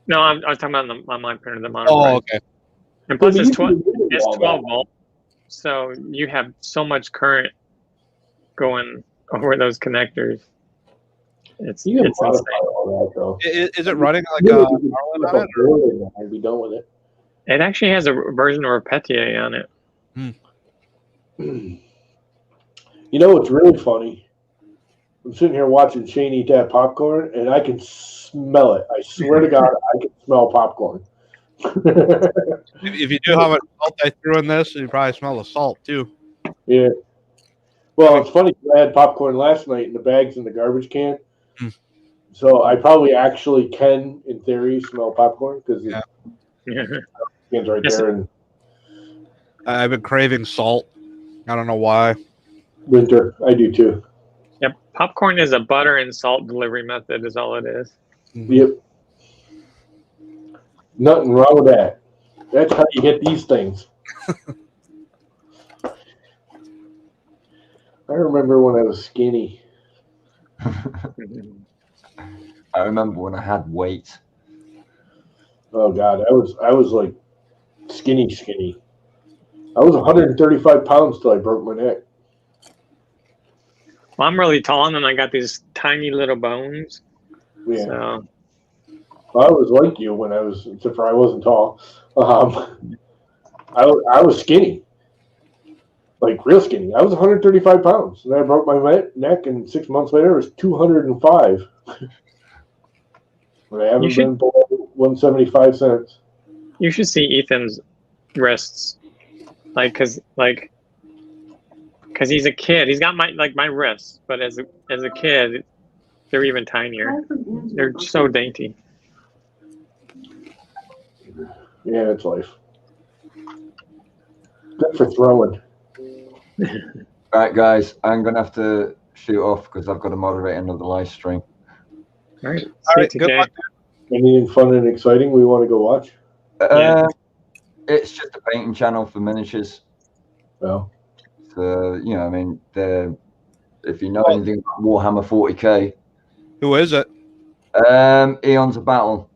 No, I was talking about on my printer, the mono. Oh, okay. And plus, it's 12 volt, so you have so much current going over those connectors. It's insane. Is it running like a Marlin on it? I'd be done with it. It actually has a version of Repetier on it. What's really funny? I'm sitting here watching Shane eat that popcorn, and I can smell it. I swear to God, I can smell popcorn. If you knew how much salt I threw in this, you probably smell the salt too. Yeah. Well, it's funny. I had popcorn last night, and the bag's in the garbage can. So I probably actually can, in theory, smell popcorn because the can's right there. And I've been craving salt. I don't know why. Winter, I do too. Yep, popcorn is a butter and salt delivery method, is all it is. Yep. Nothing wrong with that. That's how you get these things. I remember when I was skinny. I remember when I had weight. Oh God, I was like skinny. I was 135 pounds till I broke my neck. Well, I'm really tall, and then I got these tiny little bones. Yeah, So I was like you when I was, except for I wasn't tall. I was skinny, like real skinny. I was 135 pounds, and I broke my neck, and 6 months later, it was 205. And I haven't should- been below 175 since. you should see Ethan's wrists, cause he's a kid. He's got my wrists, but as a kid, they're even tinier. They're so dainty. Yeah, it's life. Good for throwing. All right, guys, I'm gonna have to shoot off because I've got to moderate another live stream. All right. All right, See good you, luck. Anything fun and exciting we want to go watch? Yeah. It's just a painting channel for miniatures. No. So I mean, if you know anything about Warhammer 40k, Who is it? Eons of Battle.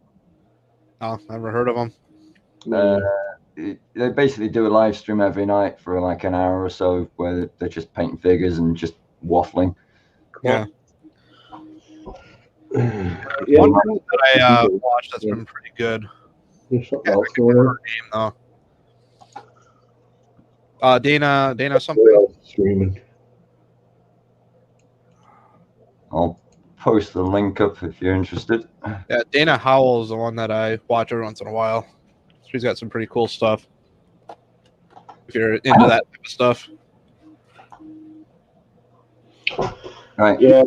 Oh, never heard of him. They basically do a live stream every night for like an hour or so where they're just painting figures and just waffling. Yeah. Yeah, One thing that I watched that's been pretty good. there's something else going on. Name though. Dana something. Who else is streaming? I'll post the link up if you're interested. Yeah, Dana Howell is the one that I watch every once in a while. She's got some pretty cool stuff. If you're into that type of stuff. Right. Yeah,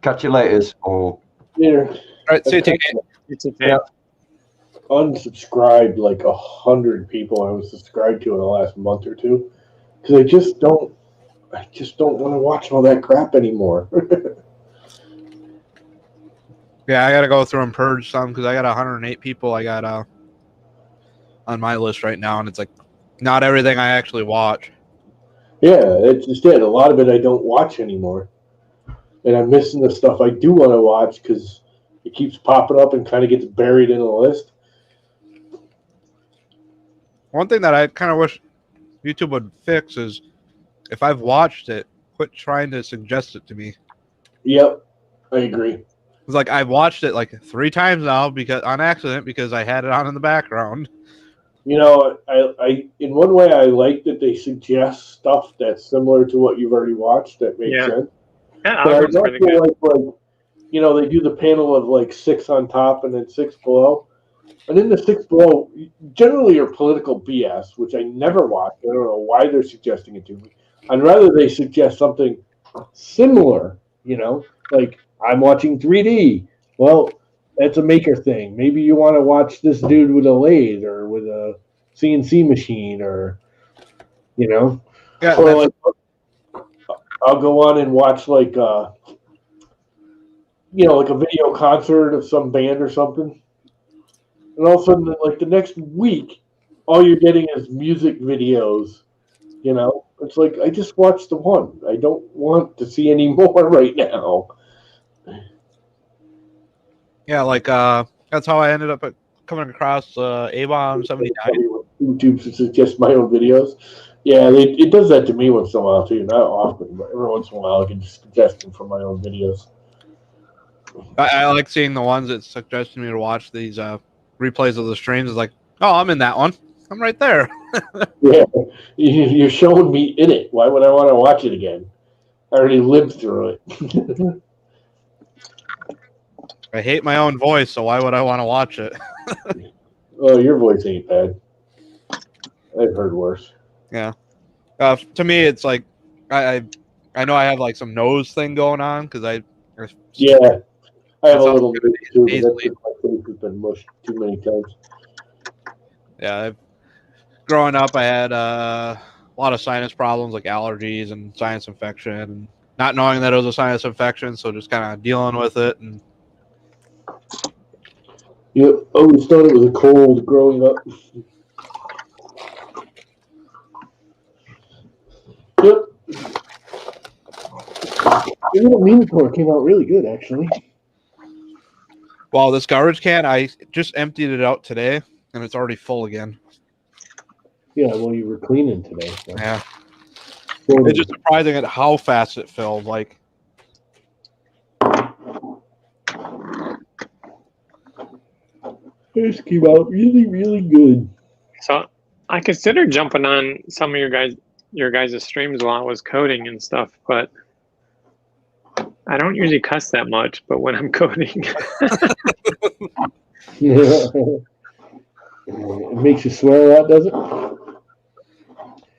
Catch you later. Or later. All right, see you, TK. It's a Yeah. Unsubscribed like 100 people I was subscribed to in the last month or two because I just don't want to watch all that crap anymore. Yeah, I got to go through and purge some because I got 108 people I got on my list right now, and it's like not everything I actually watch. Yeah, it's just it. A lot of it I don't watch anymore, and I'm missing the stuff I do want to watch because it keeps popping up and kind of gets buried in a list. One thing that I kind of wish YouTube would fix is if I've watched it, quit trying to suggest it to me. Yep, I agree. It's like I've watched it like 3 times now because on accident because I had it on in the background. You know, I in one way I like that they suggest stuff that's similar to what you've already watched. That makes Yeah. sense. Yeah, But I algorithm's don't really feel good. like you know, they do the panel of like 6 on top and then 6 below. And in the 6 below, generally are political BS, which I never watch. I don't know why they're suggesting it to me. I'd rather they suggest something similar, you know, like I'm watching 3D. Well, that's a maker thing. Maybe you want to watch this dude with a lathe or with a CNC machine or, you know, Yeah, or that's- like I'll go on and watch like you know, like a video concert of some band or something. And all of a sudden, like the next week, all you're getting is music videos. You know, it's like I just watched the one. I don't want to see any more right now. yeah, like that's how I ended up coming across A-Bomb 79. YouTube to suggest my own videos. Yeah, it does that to me once in a while too. Not often, but every once in a while, I can just suggest them for my own videos. I like seeing the ones that suggested me to watch these replays of the streams. It's like, oh, I'm in that one. I'm right there. Yeah, you're showing me in it. Why would I want to watch it again? I already lived through it. I hate my own voice, so why would I want to watch it? Oh, your voice ain't bad. I've heard worse. Yeah. To me, it's like I know I have like some nose thing going on because Yeah, I have a That's little all bit too, but that's easily. because my face has been mushed too many times. growing up I had a lot of sinus problems like allergies and sinus infection, and not knowing that it was a sinus infection, so just kind of dealing with it. And You always thought it was a cold growing up. Yep. The little Minotaur came out really good, actually. Well, this garbage can, I just emptied it out today, and it's already full again. Yeah, well, you were cleaning today. So. Yeah. So, It's just surprising at how fast it filled. Like, this came out really, really good. So I considered jumping on some of your guys' streams while I was coding and stuff, but I don't usually cuss that much. But when I'm coding, It makes you swear a lot, does it?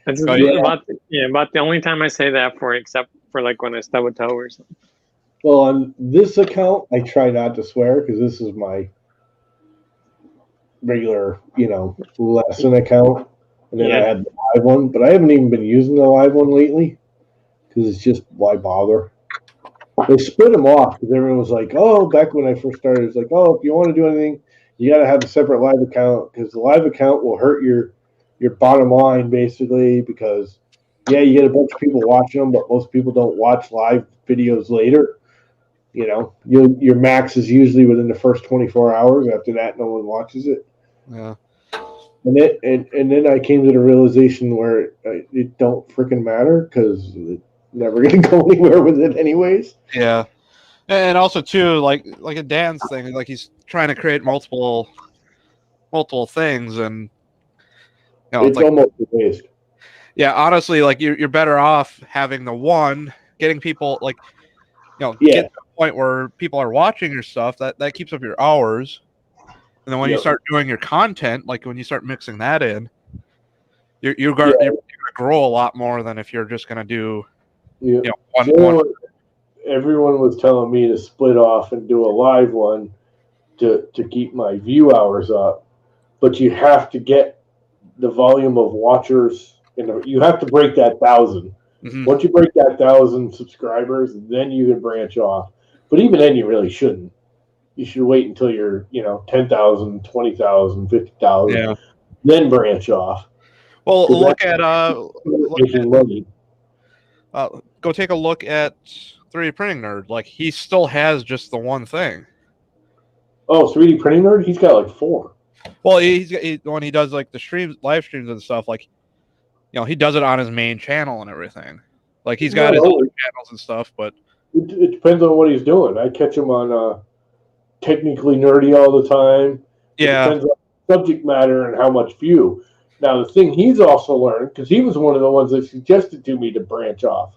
that's Oh, yeah. about the only time I say that for, except for like when I stub a toe or something. Well, on this account, I try not to swear because this is my regular, lesson account. And then I Yeah. had the live one, but I haven't even been using the live one lately because it's just, why bother? They split them off because everyone was like, oh, back when I first started, it's like, oh, if you want to do anything, you got to have a separate live account because the live account will hurt your bottom line basically because, yeah, you get a bunch of people watching them, but most people don't watch live videos later. Your max is usually within the first 24 hours. After that, no one watches it. yeah. And then I came to the realization where it don't freaking matter because it's never going to go anywhere with it anyways. Yeah. And also, too, like a Dan's thing, like he's trying to create multiple things, and It's like, almost a waste. yeah, honestly, like you're better off having the one, getting people like, Yeah. get to a point where people are watching your stuff. That keeps up your hours, and then when you Yep. start doing your content, like when you start mixing that in, you're gonna grow a lot more than if you're just gonna do Yeah. one. Everyone was telling me to split off and do a live one to keep my view hours up, but you have to get the volume of watchers, you have to break that 1,000. Mhm. Once you break that 1,000 subscribers, then you can branch off. But even then, you really shouldn't. You should wait until you're, 10,000, 20,000, 50,000, Yeah. then branch off. Well, Because look at making money. go take a look at 3D Printing Nerd. Like, he still has just the one thing. Oh, 3D Printing Nerd? He's got like 4. Well, when he does like the live streams and stuff, like, he does it on his main channel and everything. Like, he's got his other channels and stuff, but It depends on what he's doing. I catch him on Technically Nerdy all the time. yeah, It depends on the subject matter and how much view. Now, the thing he's also learned, because he was one of the ones that suggested to me to branch off.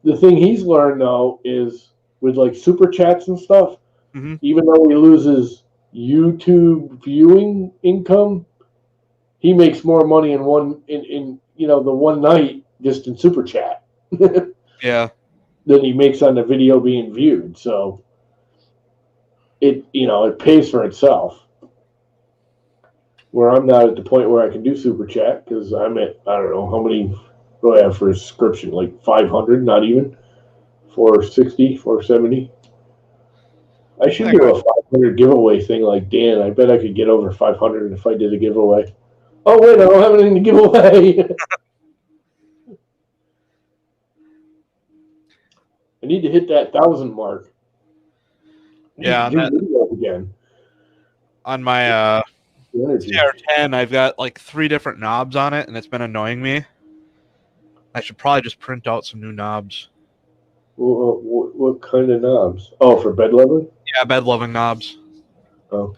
The thing he's learned, though, is with like super chats and stuff, Mhm. even though he loses YouTube viewing income, he makes more money in the one night just in super chat yeah. than he makes on the video being viewed. So it pays for itself. Where I'm not at the point where I can do super chat because I'm at, I don't know how many do I have for a subscription, like 500, not even 460, 470. I should do a 500 giveaway thing like Dan. I bet I could get over 500 if I did a giveaway. Oh wait, I don't have anything to give away. I need to hit that 1,000 mark. Yeah, Do videos again. On my The energy. CR10, I've got like 3 different knobs on it, and it's been annoying me. I should probably just print out some new knobs. What kind of knobs? Oh, for bed leveling? Yeah, bed loving knobs. Oh.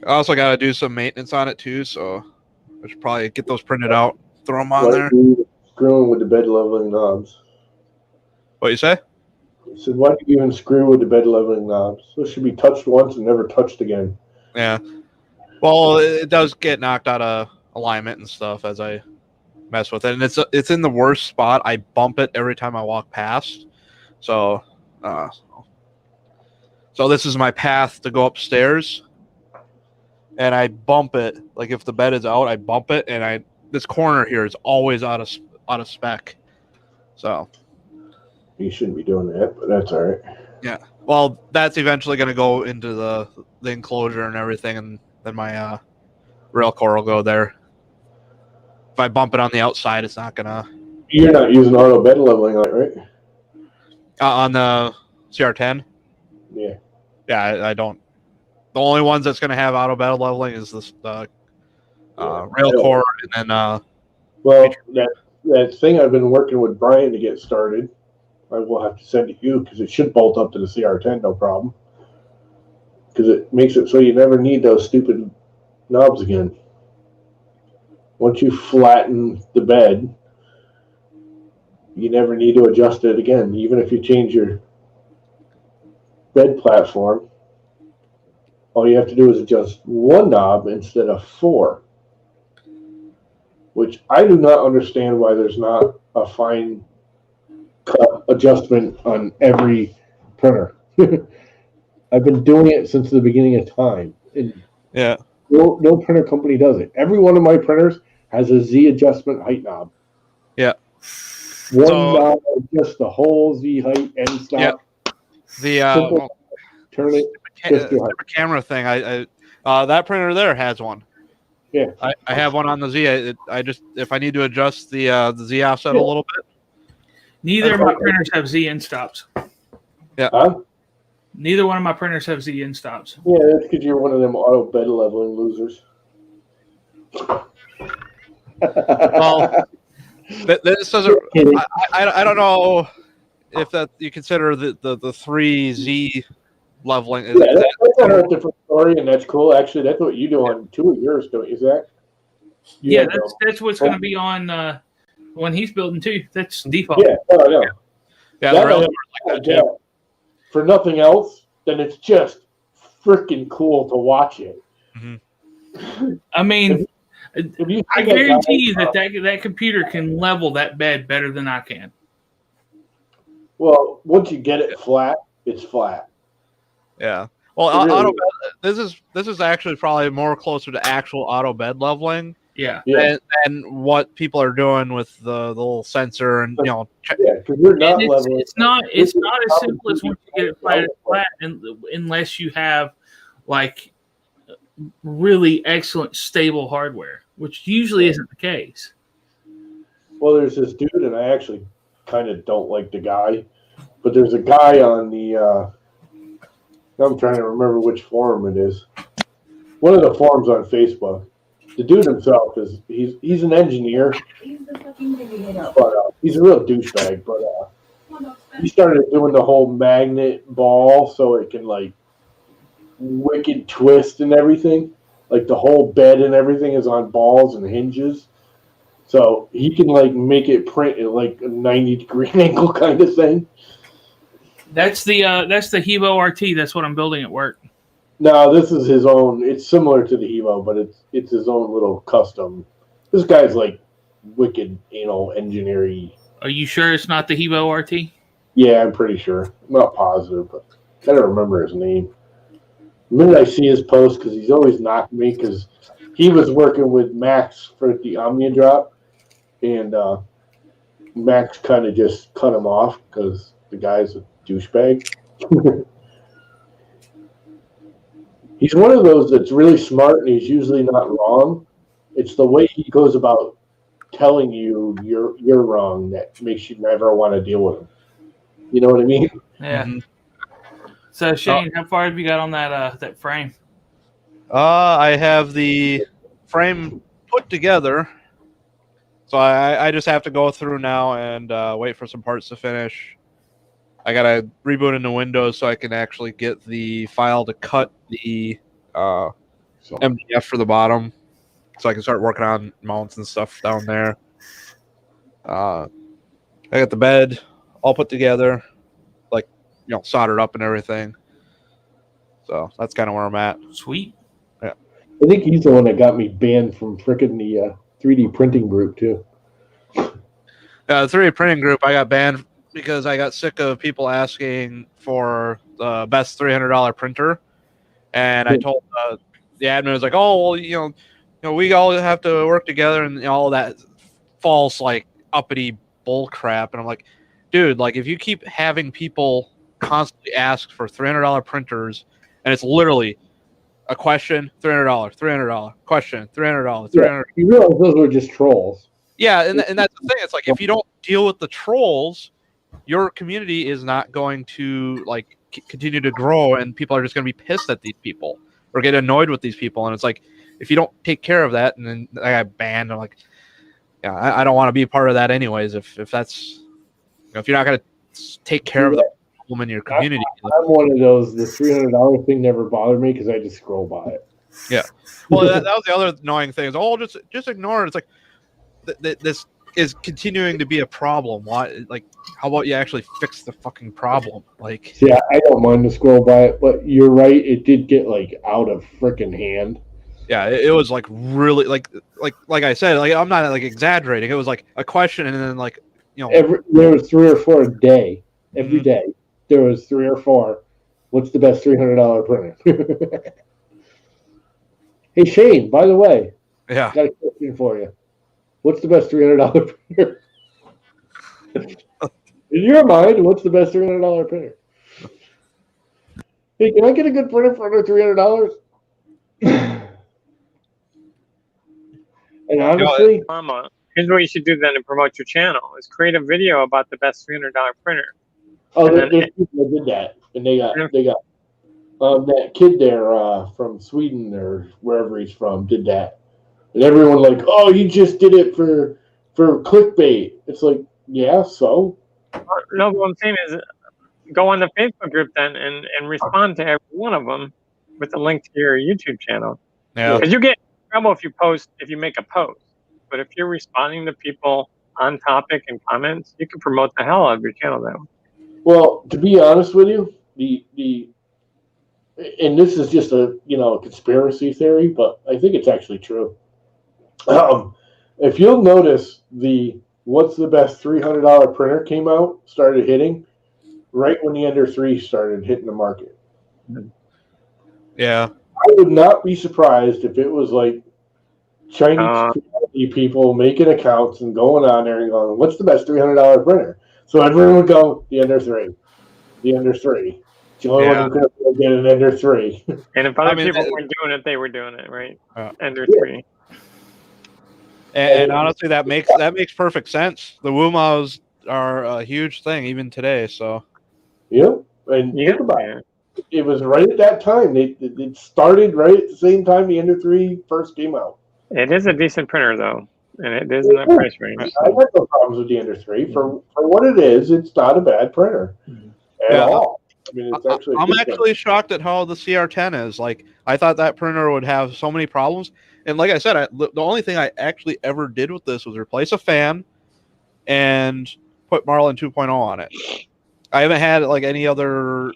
I also got to do some maintenance on it too, so I should probably get those printed out, throw them on there. Screwing with the bed leveling knobs. What you say? I said, why do you even screw with the bed leveling knobs? Those should be touched once and never touched again. Yeah. Well, it does get knocked out of alignment and stuff as I mess with it, and it's in the worst spot. I bump it every time I walk past. So this is my path to go upstairs, and I bump it. Like if the bed is out, I bump it, and this corner here is always out of spec. So You shouldn't be doing that, but that's all right. yeah. Well, that's eventually going to go into the enclosure and everything, and then my rail core will go there. If I bump it on the outside, it's not gonna You're not using auto bed leveling on it, right? On the CR10. Yeah. Yeah, I don't. The only ones that's going to have auto bed leveling is this rail core, and then Well, that thing I've been working with Brian to get started, I will have to send to you because it should bolt up to the CR10, no problem. Because it makes it so you never need those stupid knobs again. Once you flatten the bed, you never need to adjust it again. Even if you change your bed platform, all you have to do is adjust one knob instead of 4. Which I do not understand why there's not a fine cut adjustment on every printer. I've been doing it since the beginning of time. yeah, No printer company does it. Every one of my printers has a Z adjustment height knob. Yeah. One So- knob adjusts the whole Z height and stop. Yep. The Simple. Turn it. Just do it. camera thing. I that printer there has one. Yeah. I have one on the Z. I just if I need to adjust the Z offset a little bit. Neither of my printers have Z end stops. Huh? Neither one of my printers have Z end stops. Yeah, that's because you're one of them auto bed leveling losers. Well, this doesn't. I don't know if that you consider the 3Z leveling. Yeah, that's a whole different story, and that's cool. Actually, that's what you do on 2 of yours, don't you, Zach? You Yeah, have that's what's going to be on when he's building too. That's default. Yeah, I know. Yeah, That the rail I core's like that too. For nothing else, then it's just freaking cool to watch it. I mean, If you I see that guarantee you guy- that computer can level that bed better than I can. Well, once you get it flat, it's flat. Yeah. Well, It really auto is. bed, this is actually probably more closer to actual auto bed leveling Yeah. Yeah, than what people are doing with the little sensor and yeah, because you're not And leveling. it's not as simple as once you get it flat unless you have like really excellent stable hardware, which usually isn't the case. Well, there's this dude, and I actually kind of don't like the guy, but there's a guy on the. I'm trying to remember which forum it is. One of the forums on Facebook. The dude himself he's an engineer, but he's a real douchebag. But he started doing the whole magnet ball so it can like wicked twist and everything. Like the whole bed and everything is on balls and hinges. So he can like make it print at like a 90-degree angle kind of thing. That's the Hebo RT. That's what I'm building at work. No, this is his own. It's similar to the Hebo, but it's his own little custom. This guy's like wicked, engineering. Are you sure it's not the Hebo RT? Yeah, I'm pretty sure. I'm not positive, but I don't remember his name. The minute I see his post, because he's always knocking me, because he was working with Max for the Omnia drop, and Max kind of just cut him off because the guy's a douchebag. He's one of those that's really smart, and he's usually not wrong. It's the way he goes about telling you you're wrong that makes you never want to deal with him. You know what I mean? Yeah. So Shane, how far have you got on that frame? I have the frame put together, so I just have to go through now and wait for some parts to finish. I gotta reboot into Windows so I can actually get the file to cut the MDF for the bottom, so I can start working on mounts and stuff down there. I got the bed all put together, like soldered up and everything. So that's kind of where I'm at. Sweet. I think he's the one that got me banned from frickin' the 3D printing group too. The 3D printing group, I got banned because I got sick of people asking for the best $300 printer, and I told the admin, was like, "Oh, well, we all have to work together," and all that false like uppity bull crap. And I'm like, dude, like if you keep having people constantly ask for $300 printers, and it's literally a question, $300, question, $300, $300. You realize those were just trolls. Yeah, and that's the thing. It's like if you don't deal with the trolls, your community is not going to like continue to grow, and people are just going to be pissed at these people or get annoyed with these people. And it's like, if you don't take care of that, and then I got banned, I'm like, yeah, I don't want to be part of that anyways. If that's, if you're not going to take care of the problem in your community. I'm one of those. The $300 thing never bothered me because I just scroll by it. Yeah. Well, that was the other annoying thing. Is, oh, just ignore it. It's like this is continuing to be a problem. Why? Like, how about you actually fix the fucking problem? Like, Yeah, I don't mind to scroll by it, but you're right. It did get like out of freaking hand. yeah, it was like really like I said, like I'm not like exaggerating. It was like a question, and then like, you know, There was 3 or 4 a day. Every day there was 3 or 4. What's the best $300 printer? Hey Shane, by the way, yeah, got a question for you. What's the best $300 printer? In your mind, what's the best $300 printer? Hey, can I get a good printer for under $300? And honestly, Mama, here's what you should do then to promote your channel: is create a video about the best $300 printer. oh, and then- there's people that did that, and they got that kid there from Sweden or wherever he's from did that, and everyone like, oh, he just did it for clickbait. It's like, yeah, so No, what I'm saying is, go on the Facebook group then and respond to every one of them with a link to your YouTube channel. yeah. Because you get in trouble if you make a post. But if you're responding to people on topic and comments, you can promote the hell out of your channel that way. Well, to be honest with you, and this is just a conspiracy theory, but I think it's actually true. If you'll notice, what's the best $300 printer started hitting right when the Ender 3 started hitting the market. Yeah. I would not be surprised if it was like Chinese people making accounts and going on there and going, what's the best $300 printer? So everyone would go, the Ender 3. The Ender 3. The only one who could get an Ender 3. And if other people weren't doing it, they were doing it, right? Ender 3. And honestly, that makes perfect sense. The Wumaos are a huge thing even today. So, yep. And think about it. It was right at that time. It started right at the same time the Ender 3 first came out. It is a decent printer, though, and it is in that price range. I got no problems with the Ender 3. For what it is, it's not a bad printer at all. I mean, it's actually. I'm actually shocked at how the CR10 is. Like, I thought that printer would have so many problems. And like I said, the only thing I actually ever did with this was replace a fan and put Marlin 2.0 on it. I haven't had like any other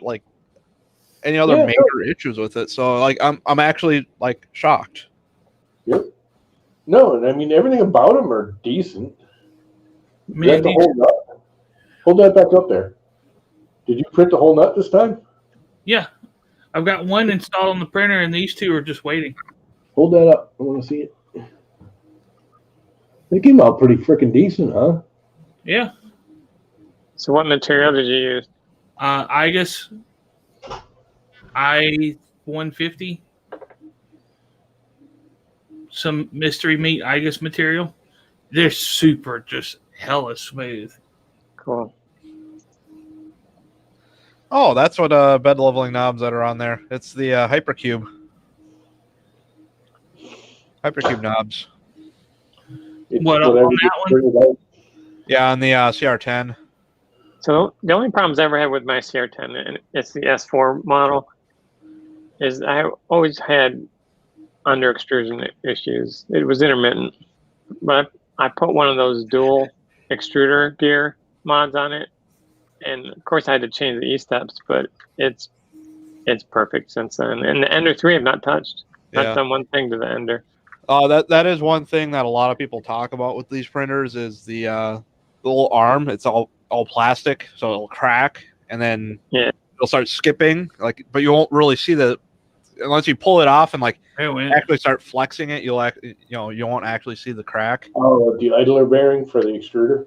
major issues with it. So like I'm actually like shocked. Yep. No, and I mean everything about them are decent. You have to hold that back up there. Did you print the whole nut this time? Yeah, I've got one installed on the printer, and these 2 are just waiting. Hold that up. I want to see it. They came out pretty freaking decent, huh? Yeah. So what material did you use? IGUS I-150. Some mystery meat IGUS material. They're super just hella smooth. Cool. Oh, that's what bed leveling knobs that are on there. It's the Hypercube knobs. What on that one? Yeah, on the CR10. So the only problems I ever had with my CR10, and it's the S4 model, is I always had under extrusion issues. It was intermittent, but I put one of those dual extruder gear mods on it, and of course I had to change the E-steps, but it's perfect since then. And the Ender 3 I've not touched. Not done one thing to the Ender. That is one thing that a lot of people talk about with these printers is the little arm. It's all plastic, so it'll crack, and then it'll start skipping. Like, but you won't really see unless you pull it off and like actually start flexing it. You won't actually see the crack. Oh, the idler bearing for the extruder.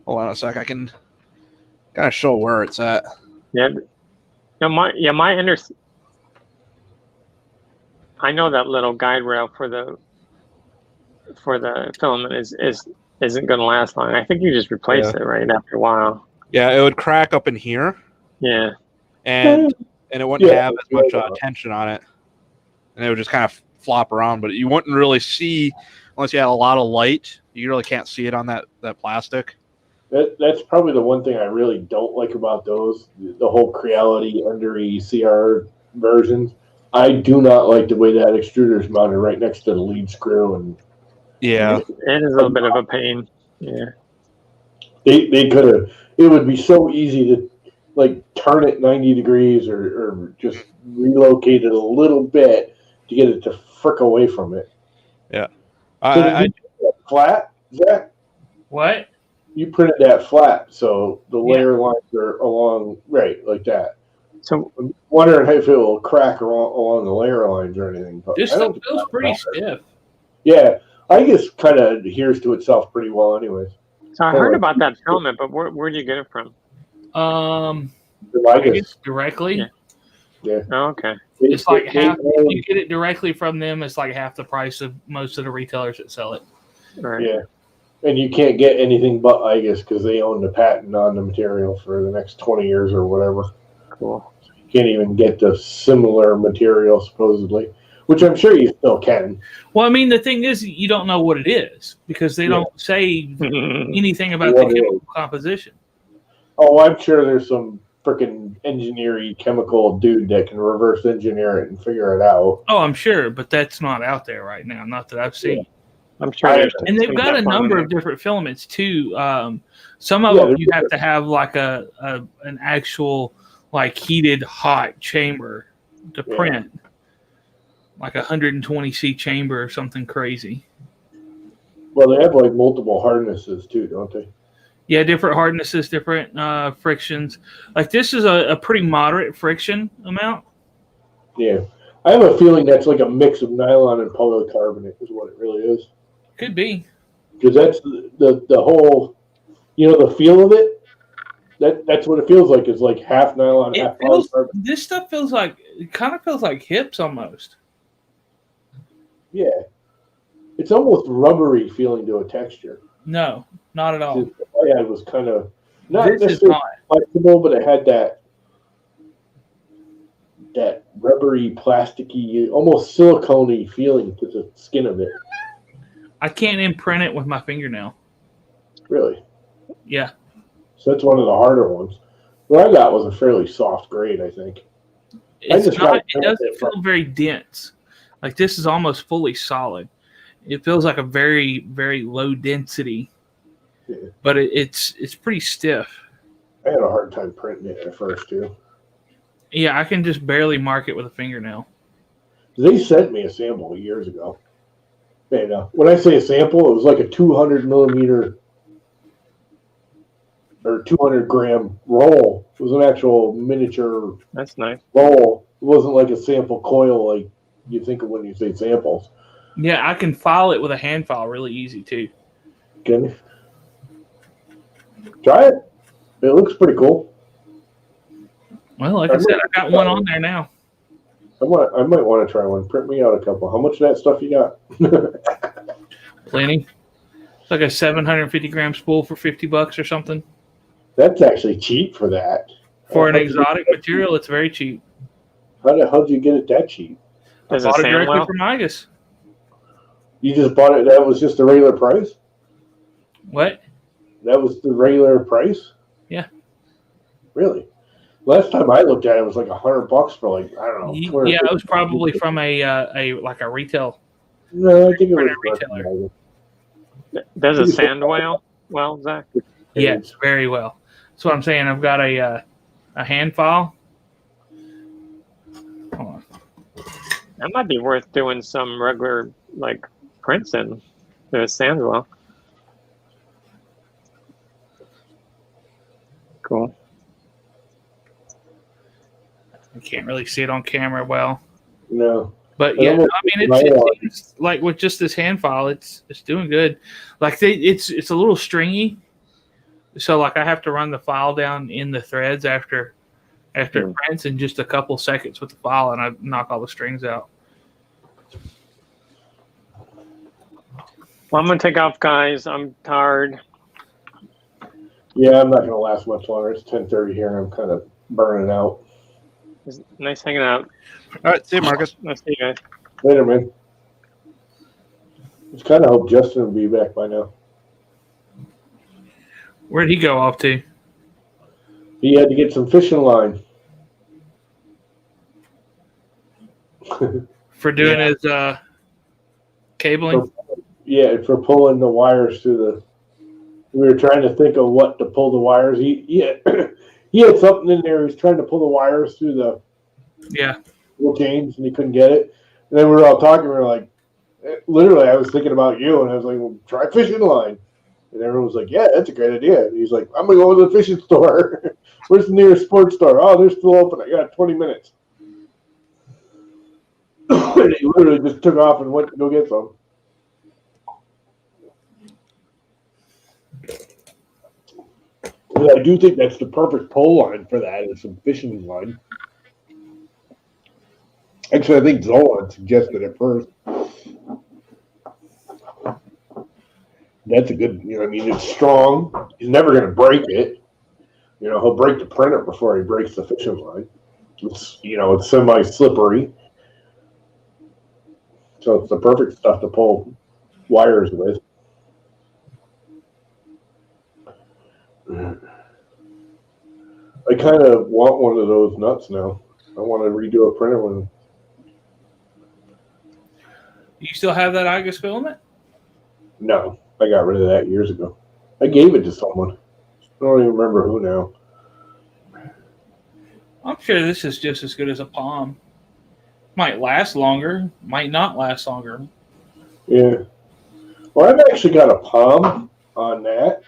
Hold on a sec. I can kind of show where it's at. Yeah. My Ender. I know that little guide rail for the filament is isn't going to last long. I think you just replace it right after a while. Yeah, it would crack up in here, Yeah. and it wouldn't Yeah, have as much yeah. tension on it, and it would just kind of flop around. But you wouldn't really see unless you had a lot of light. You really can't see it on that plastic. That's probably the one thing I really don't like about those, the whole Creality under ECR versions. I do not like the way that extruder is mounted right next to the lead screw, and Yeah, It is a little bit of a pain. Yeah. they could have. It would be so easy to like turn it 90 degrees or just relocate it a little bit to get it to frick away from it. So I did you print that flat, Zach? What? You printed that flat, so the layer lines are along right like that. So I'm wondering if it will crack along the layer lines or anything. But This I stuff don't think feels that's pretty about it. stiff. Yeah, I guess kind of adheres to itself pretty well, anyways. I heard about that filament, but where do you get it from? I I guess guess directly. Oh, okay. It's like half. If you get it directly from them, it's like half the price of most of the retailers that sell it. All right. Yeah, and you can't get anything but IGUS because they own the patent on the material for the next 20 years or whatever. Cool. You can't even get the similar material supposedly, which I'm sure you still can. Well, I mean, the thing is, you don't know what it is because they don't say anything about the What it chemical composition. Oh, I'm sure there's some freaking engineering chemical dude that can reverse engineer it and figure it out. Oh, I'm sure, but that's not out there right now. Not that I've seen. I'm sure there's And they've some got a stuff on number there. of different filaments too. Some of Yeah, them they're you have to have like an actual like heated hot chamber to Yeah. print, like 120C chamber or something crazy. Well, they have like multiple hardnesses too, don't they? Yeah, different hardnesses, different frictions. Like this is a pretty moderate friction amount. Yeah. I have a feeling that's like a mix of nylon and polycarbonate is what it really is. Could be. Because that's the whole, the feel of it. That's what it feels like. Is like half nylon, half polycarbonate. This stuff feels like it kind of feels like hips almost. Yeah. It's almost rubbery feeling to a texture. No, not at all. Yeah, it was kind of not This is necessarily not. flexible, but it had that rubbery, plasticky, almost silicone-y feeling to the skin of it. I can't imprint it with my fingernail. Really. Yeah. So that's one of the harder ones. What I got was a fairly soft grade, I think. It's just not, got it doesn't feel very dense. Like this is almost fully solid. It feels like a very, very low density, but it's pretty stiff. I had a hard time printing it at first, too. Yeah, I can just barely mark it with a fingernail. They sent me a sample years ago. And when I say a sample, it was like a 200 millimeter or 200 gram roll. It was an actual miniature That's nice. roll. It wasn't like a sample coil like you think of when you say samples. Yeah, I can file it with a hand file really easy too. Can you? Try it. It looks pretty cool. Well, like I said, I got one on there now. I might want to try one. Print me out a couple. How much of that stuff you got? Plenty. It's like a 750 gram spool for $50 or something. That's actually cheap for that. For an exotic material, it's very cheap. How'd you get it that cheap? Does I it bought it sound directly well? from Igus. You just bought it. That was just the regular price? What? That was the regular price? Yeah. Really? Last time I looked at it was like $100 for like, I don't know. Yeah, it was probably from a retail. No, I think it was retailer. Does it sand well, Zach? Yes, very well. That's what I'm saying. I've got a hand file. Hold on. That might be worth doing some regular like prints in. If it sands well. Cool. I can't really see it on camera well. No. But yeah, I mean, it seems like with just this hand file, it's doing good. Like it's a little stringy, so like I have to run the file down in the threads after it prints in just a couple seconds with the file, and I knock all the strings out. Well, I'm gonna take off, guys. I'm tired. Yeah, I'm not gonna last much longer. It's 10:30 here, and I'm kind of burning out. It's nice hanging out. All right, see you, Marcus. Nice to see you guys. Later, man. Just kind of hope Justin will be back by now. Where'd he go off to? He had to get some fishing line. For doing Yeah. his cabling? Yeah, for pulling the wires through the. We were trying to think of what to pull the wires. He had, he had something in there. He was trying to pull the wires through the Yeah. little chains, and he couldn't get it. And then we were all talking. We were like, literally, I was thinking about you, and I was like, well, try fishing line. And everyone was like, yeah, that's a great idea. And he's like, I'm going to go to the fishing store. Where's the nearest sports store? Oh, they're still open. I got 20 minutes. And he literally just took off and went to go get some. But I do think that's the perfect pole line for that, is some fishing line. Actually, I think Zolan suggested it first. That's a good, I mean, it's strong. He's never going to break it. He'll break the printer before he breaks the fishing line. It's, it's semi-slippery. So it's the perfect stuff to pull wires with. I kind of want one of those nuts now. I want to redo a printer with them. You still have that IGUS filament? No, I got rid of that years ago. I gave it to someone. I don't even remember who now. I'm sure this is just as good as a Palm. Might last longer, might not last longer. Yeah. Well, I've actually got a Palm on that.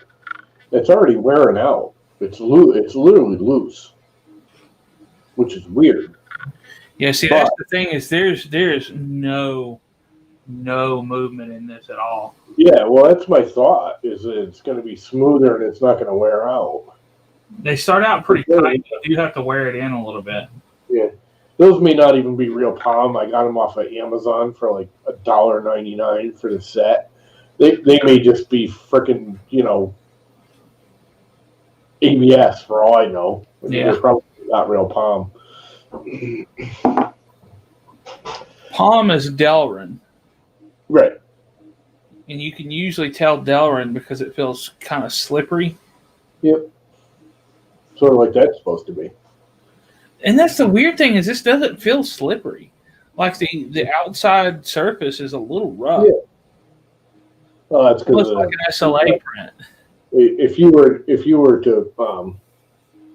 It's already wearing out. It's loose. It's literally loose, which is weird. Yeah, see, that's the thing is there's no movement in this at all. Yeah, well, that's my thought, is that it's going to be smoother and it's not going to wear out. They start out pretty tight, but you have to wear it in a little bit. Yeah. Those may not even be real Palm. I got them off of Amazon for like $1.99 for the set. They may just be freaking, ABS for all I know. Yeah. They're probably not real Palm. Palm is Delrin. Right. And you can usually tell Delrin because it feels kind of slippery. Yep. Sort of like that's supposed to be. And that's the weird thing is this doesn't feel slippery. Like the outside surface is a little rough. Yeah. Oh, that's because Looks like an SLA print. If you were to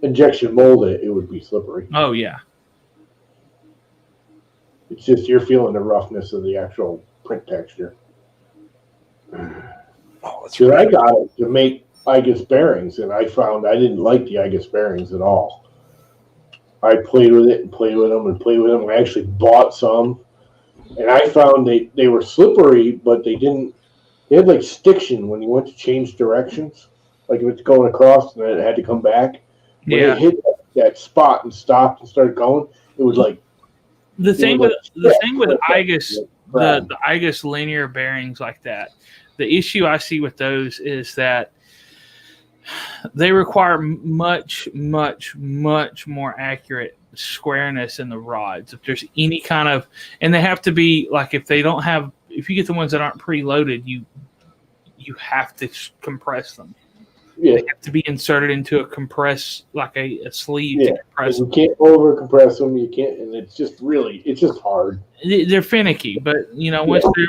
injection mold it, it would be slippery. Oh yeah. It's just you're feeling the roughness of the actual print texture. Oh, that's So I got it to make IGUS bearings, and I found I didn't like the IGUS bearings at all. I played with it and played with them and played with them. I actually bought some, and I found they were slippery, but they had like stiction when you went to change directions. Like if it's going across and then it had to come back. When Yeah. it hit that spot and stopped and started going, it would like The thing with IGUS, Right. the IGUS linear bearings like that, the issue I see with those is that they require much, much, much more accurate squareness in the rods. If there's any kind of, and they have to be like, if you get the ones that aren't preloaded, you have to compress them. Yeah. They have to be inserted into a compress, like a sleeve Yeah. to compress You them. can't over compress them. You can't, and it's just hard. They're finicky, but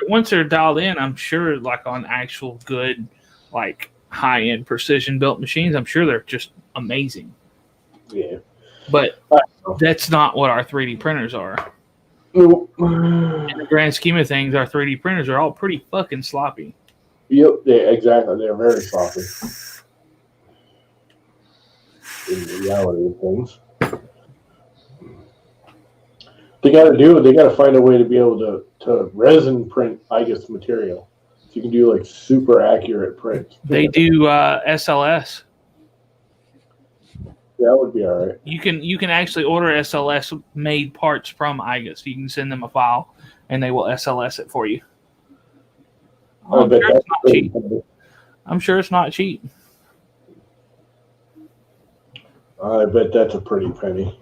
once they're dialed in, I'm sure like on actual good, like high end precision built machines, I'm sure they're just amazing. Yeah. But that's not what our 3D printers are. Nope. In the grand scheme of things, our 3D printers are all pretty fucking sloppy. Yep. Yeah. Exactly. They're very sloppy. In reality of things, they got to find a way to be able to resin print IGUS material. So you can do like super accurate prints. They do SLS. That would be all right. You can actually order SLS made parts from IGUS. You can send them a file, and they will SLS it for you. Oh, I'm bet sure that's it's not pretty cheap. penny. I'm sure it's not cheap. I bet that's a pretty penny.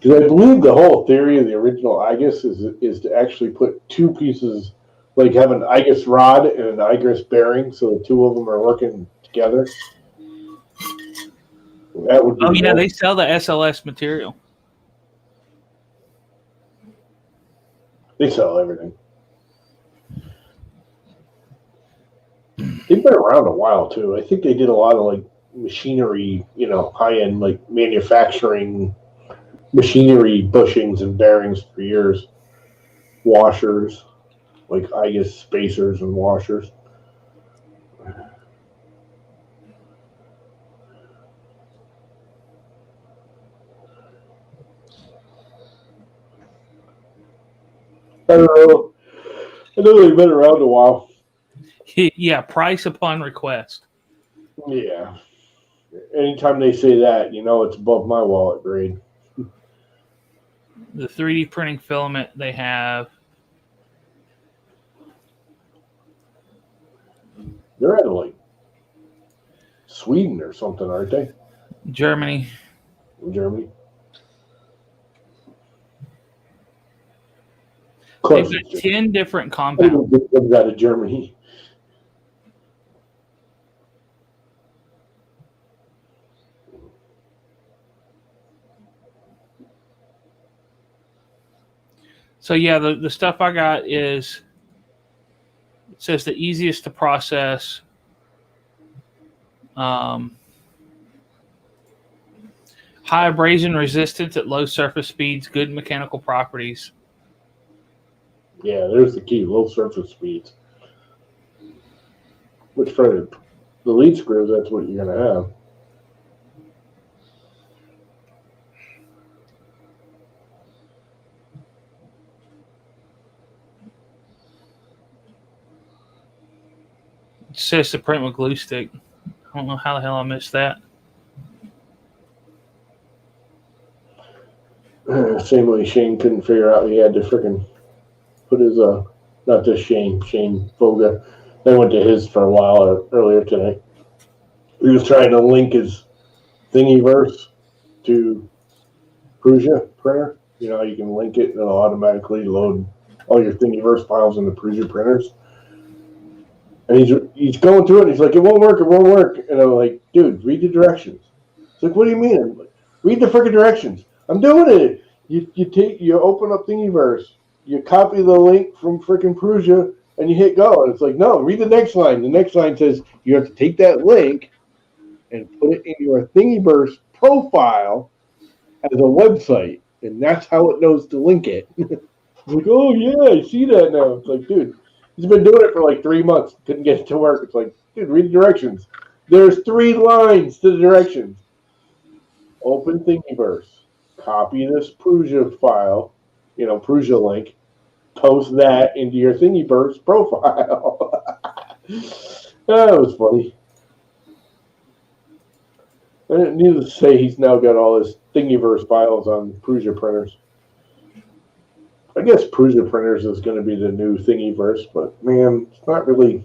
Because I believe the whole theory of the original IGUS is to actually put two pieces, like have an IGUS rod and an IGUS bearing, so the two of them are working together. That would be Oh yeah, more- they sell the SLS material. They sell everything. They've been around a while too. I think they did a lot of like machinery, high end like manufacturing machinery bushings and bearings for years. Washers, like I guess spacers and washers. I don't know. I know they've been around a while. Yeah, price upon request. Yeah. Anytime they say that, it's above my wallet grade. The 3D printing filament they have. They're out of like Sweden or something, aren't they? Germany. In Germany. Of They've course, got 10 different it's compounds. out of Germany. So yeah, the stuff I got is, it says the easiest to process. High abrasion resistance at low surface speeds, good mechanical properties. Yeah, there's the key. Low surface speeds. Which for the lead screws, that's what you're gonna have. It says to print with glue stick. I don't know how the hell I missed that. Same way Shane couldn't figure out he had to freaking put his not this Shane Foga. I went to his for a while earlier today. He was trying to link his Thingiverse to Prusa printer. You can link it and it'll automatically load all your Thingiverse files into Prusa printers. And he's going through it and he's like, it won't work. And I'm like, dude, read the directions. It's like, what do you mean? I'm like, read the freaking directions. I'm doing it. You open up Thingiverse, you copy the link from freaking Prusa, and you hit go. And it's like, no, read the next line. The next line says you have to take that link and put it in your Thingiverse profile as a website, and that's how it knows to link it. It's like, oh yeah, I see that now. It's like, dude, he's been doing it for like 3 months, couldn't get it to work. It's like, dude, read the directions. There's 3 lines to the directions. Open Thingiverse, copy this Prusa file, Prusa link, post that into your Thingiverse profile. That was funny. And needless to say, he's now got all his Thingiverse files on Prusa printers. I guess Prusa printers is going to be the new Thingiverse, but man, it's not really.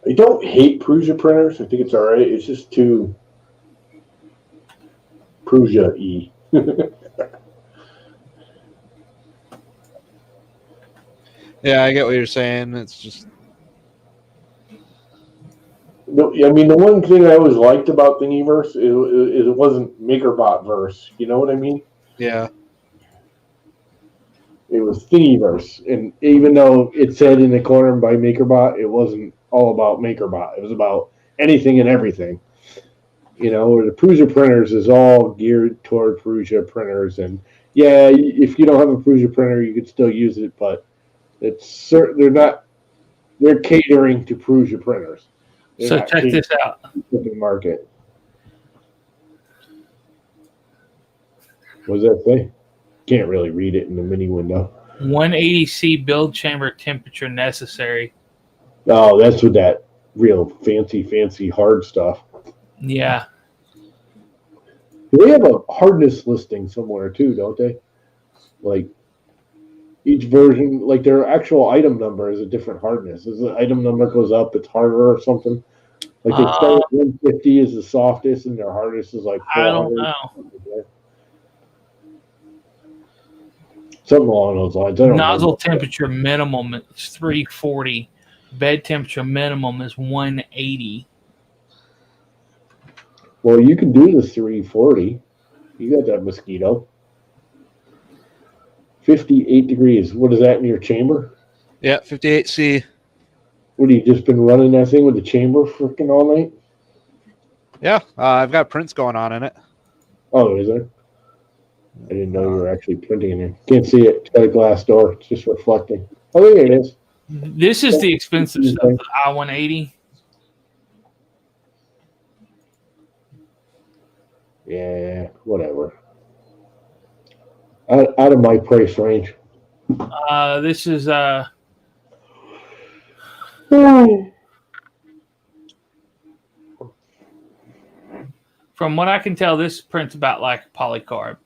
I don't hate Prusa printers. I think it's all right. It's just too Prusa-y. Yeah, I get what you're saying. It's just The one thing I always liked about Thingiverse is it wasn't MakerBot verse. You know what I mean? yeah. It was Thingiverse, and even though it said in the corner by MakerBot, it wasn't all about MakerBot. It was about anything and everything. Where the Prusa printers is all geared toward Prusa printers, and yeah, if you don't have a Prusa printer, you could still use it, but they're not. They're catering to Prusa printers. They're So not check catering this out. to the market. What does that say? Can't really read it in the mini window. 180C build chamber temperature necessary. Oh, that's with that real fancy hard stuff. Yeah. They have a hardness listing somewhere too, don't they? Like each version, like their actual item number is a different hardness. As the item number goes up, it's harder or something. Like they start at 150 is the softest, and their hardest is like 400. I don't know. Something along those lines. I don't Nozzle remember. temperature minimum is 340. Bed temperature minimum is 180. Well, you can do the 340. You got that mosquito. 58 degrees. What is that in your chamber? Yeah, 58C. What have you just been running that thing with the chamber freaking all night? Yeah, I've got prints going on in it. Oh, is there? I didn't know you were actually printing in there. Can't see it. It's got a glass door. It's just reflecting. Oh, there it is. This is the expensive stuff, the I-180. Yeah, whatever. Out of my price range. This is from what I can tell, this print's about like polycarb.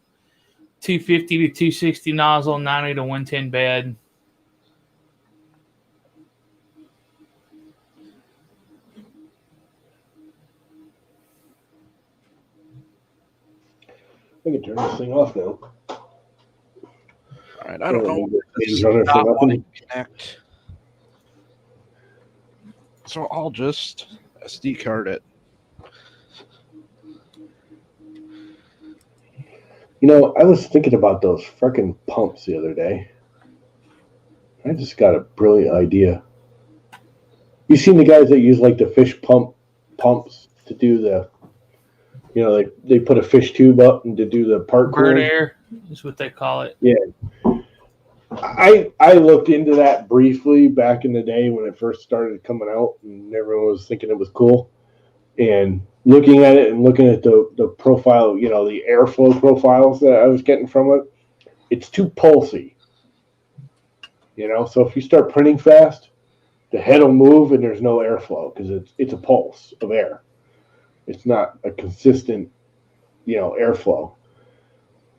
250 to 260 nozzle, 90 to 110 bed. I can turn this thing off now. All right, I don't know. It's not wanting to connect. So I'll just SD card it. You know, I was thinking about those freaking pumps the other day. I just got a brilliant idea. You seen the guys that use like the fish pumps to do the, you know, they put a fish tube up and to do the part Bird cooling? air is what they call it. I looked into that briefly back in the day when it first started coming out, and everyone was thinking it was cool. And looking at it and looking at the profile, you know, the airflow profiles that I was getting from it, it's too pulsy. You know, so if you start printing fast, the head will move and there's no airflow because it's a pulse of air. It's not a consistent, you know, airflow.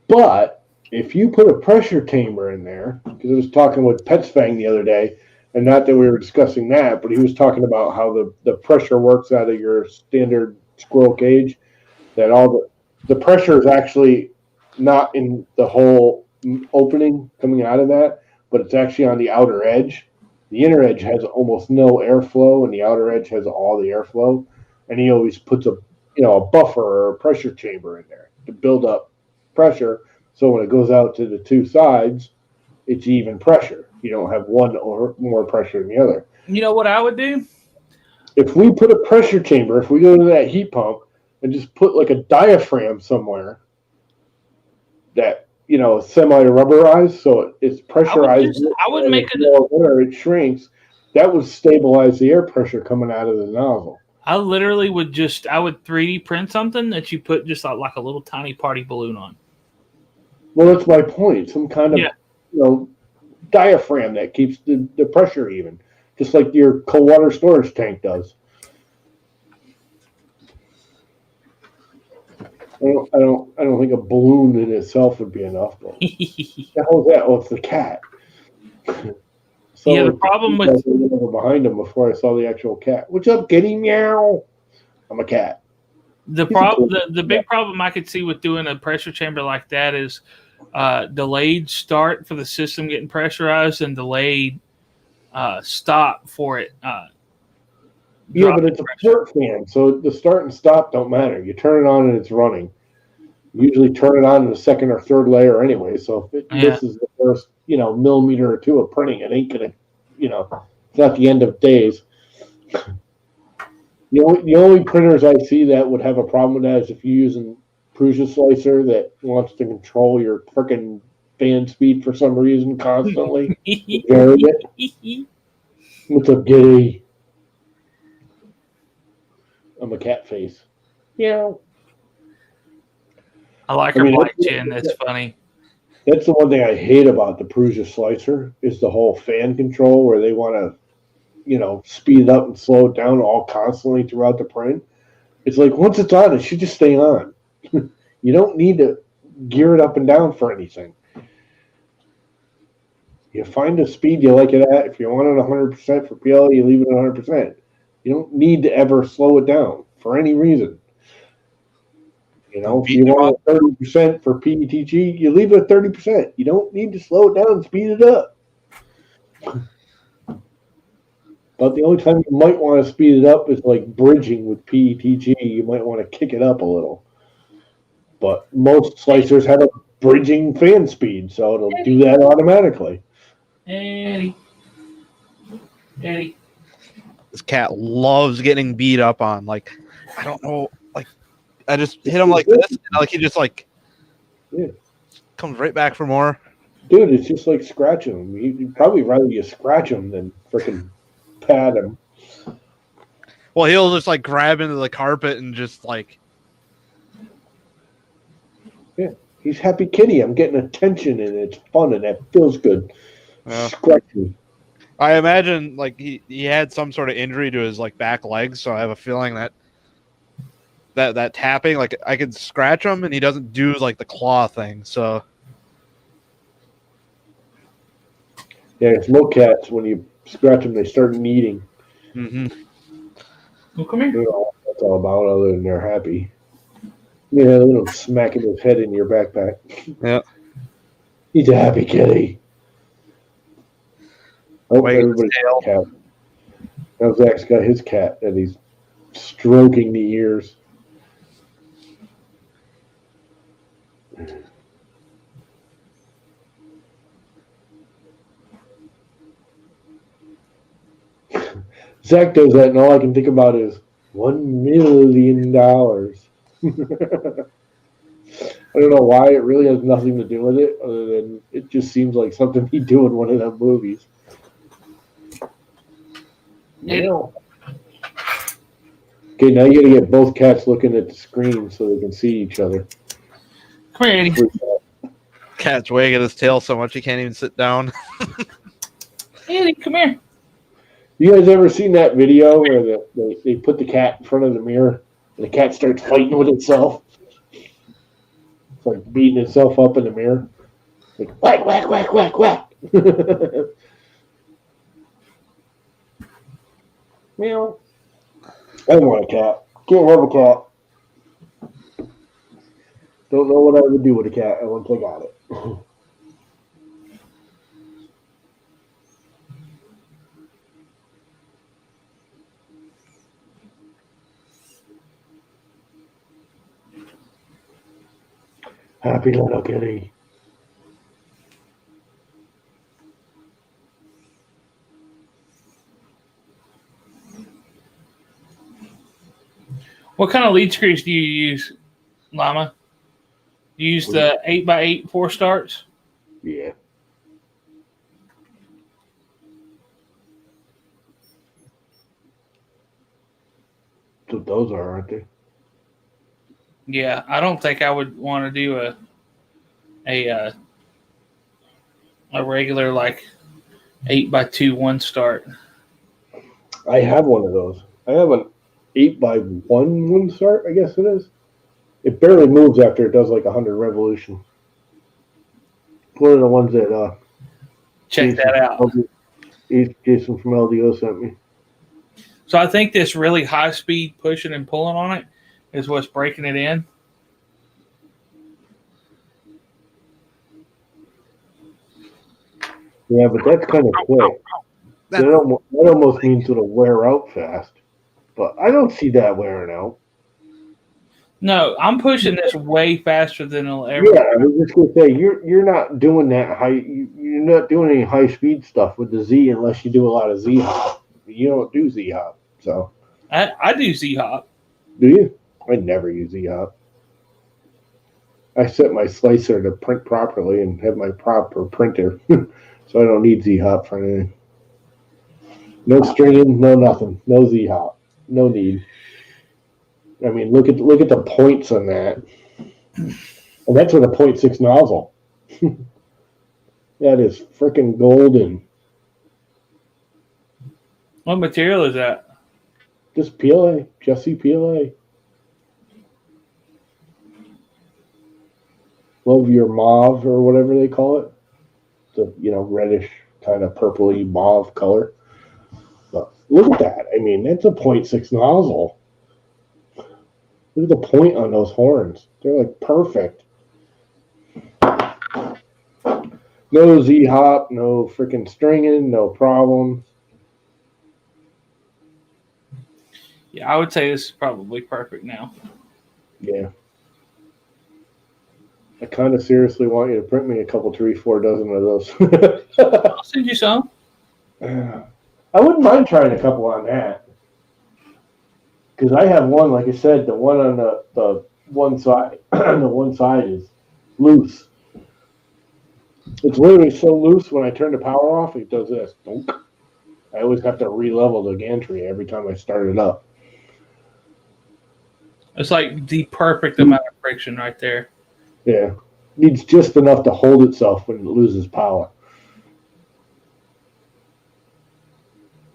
But if you put a pressure chamber in there, because I was talking with Petsfang the other day, and not that we were discussing that, but he was talking about how the pressure works out of your standard squirrel cage, that all the pressure is actually not in the whole opening coming out of that, but it's actually on the outer edge. The inner edge has almost no airflow, and the outer edge has all the airflow. And he always puts a buffer or a pressure chamber in there to build up pressure. So when it goes out to the two sides, it's even pressure. You don't have one or more pressure than the other. You know what I would do? If we put a pressure chamber, if we go to that heat pump and just put like a diaphragm somewhere that, you know, semi-rubberized, so it's pressurized. I would make it. Where it shrinks, that would stabilize the air pressure coming out of the nozzle. I literally would 3D print something that you put just like a little tiny party balloon on. Well, that's my point. Some kind of, you know, diaphragm that keeps the pressure even, just like your cold water storage tank does. I don't think a balloon in itself would be enough. But the hell is that? Oh, it's the cat. So yeah, the problem with behind him before I saw the actual cat. What's up, kitty? Meow. I'm a cat. the problem, the big problem I could see with doing a pressure chamber like that is delayed start for the system getting pressurized and delayed stop for it. Yeah, but it's a port fan, so the start and stop don't matter. You turn it on and it's running. You usually turn it on in the second or third layer anyway, so if it misses the first, you know, millimeter or two of printing, it ain't gonna, you know, it's not the end of days. The only printers I see that would have a problem with that is if you're using Prusa Slicer that wants to control your frickin' fan speed for some reason constantly. What's up, gay? I'm a cat face. Yeah. I like her white chin. That's funny. That's the one thing I hate about the Prusa Slicer is the whole fan control where they want to, you know, speed it up and slow it down all constantly throughout the print. It's like once it's on, it should just stay on. You don't need to gear it up and down for anything. You find a speed you like it at. If you want it 100% for PLA, you leave it at 100%. You don't need to ever slow it down for any reason. You know, if you want it 30% for PETG, you leave it at 30%. You don't need to slow it down and speed it up. But the only time you might want to speed it up is like bridging with PETG. You might want to kick it up a little. But most slicers have a bridging fan speed, so it'll do that automatically. Eddie. This cat loves getting beat up on. Like, I don't know. Like, I just hit him like this, and like he just like comes right back for more. Dude, it's just like scratching him. You'd probably rather you scratch him than freaking pat him. Well, he'll just like grab into the carpet and just like. Yeah, he's happy kitty. I'm getting attention and it's fun and that feels good. Yeah. Scratching. I imagine like he had some sort of injury to his like back legs, so I have a feeling that tapping, like I could scratch him and he doesn't do like the claw thing. So yeah, it's little cats. When you scratch them, they start kneading. mm-hmm. Well, come here. You know, that's all about. Other than they're happy. Yeah, a little smacking his head in your backpack. Yeah, he's a happy kitty. Oh, everybody's got a cat. Now Zach's got his cat and he's stroking the ears. Zach does that, and all I can think about is $1 million. I don't know why. It really has nothing to do with it, other than it just seems like something he'd do in one of them movies. Yeah. Okay, now you gotta get both cats looking at the screen so they can see each other. Come here, Eddie. cat's wagging his tail so much he can't even sit down. Eddie, come here. You guys ever seen that video where they put the cat in front of the mirror and the cat starts fighting with itself? It's like beating itself up in the mirror. Like whack, whack, whack, whack, whack. Meow. I want a cat. Can't have a cat. Don't know what I would do with a cat once I got it. Happy little kitty. What kind of lead screws do you use, Llama? Do you use the 8x8 4 starts? Yeah. That's what those are, aren't they? Yeah, I don't think I would want to do a regular like 8x2 1 start. I have one of those. I have an 8x1 one start, I guess it is. It barely moves after it does like 100 revolutions. One of the ones that Check that out. Jason from LDO sent me. So I think this really high speed pushing and pulling on it is what's breaking it in. Yeah, but that's kind of quick. That almost means it'll wear out fast. But I don't see that wearing out. No, I'm pushing this way faster than it'll ever. Yeah, I was just gonna say you're not doing that high. You're not doing any high speed stuff with the Z unless you do a lot of Z hop. You don't do Z hop, so I do Z hop. do you? I never use Z hop. I set my slicer to print properly and have my proper printer, so I don't need Z hop for anything. No stringing, no nothing, no Z hop, no need. I mean, look at the points on that, and that's with a 0.6 nozzle. That is freaking golden. What material is that? Just PLA, Jesse PLA. Love your mauve or whatever they call it. The reddish kind of purpley mauve color. But look at that. I mean, that's a 0.6 nozzle. Look at the point on those horns. They're like perfect. No Z-hop, no freaking stringing, no problem. Yeah, I would say this is probably perfect now. Yeah. I kind of seriously want you to print me a couple, 3-4 dozen of those. I'll send you some. I wouldn't mind trying a couple on that. Because I have one, like I said, the one on the one side, the one side is loose. It's literally so loose when I turn the power off, it does this. Donk. I always have to re-level the gantry every time I start it up. It's like the perfect amount of friction right there. Yeah. Needs just enough to hold itself when it loses power.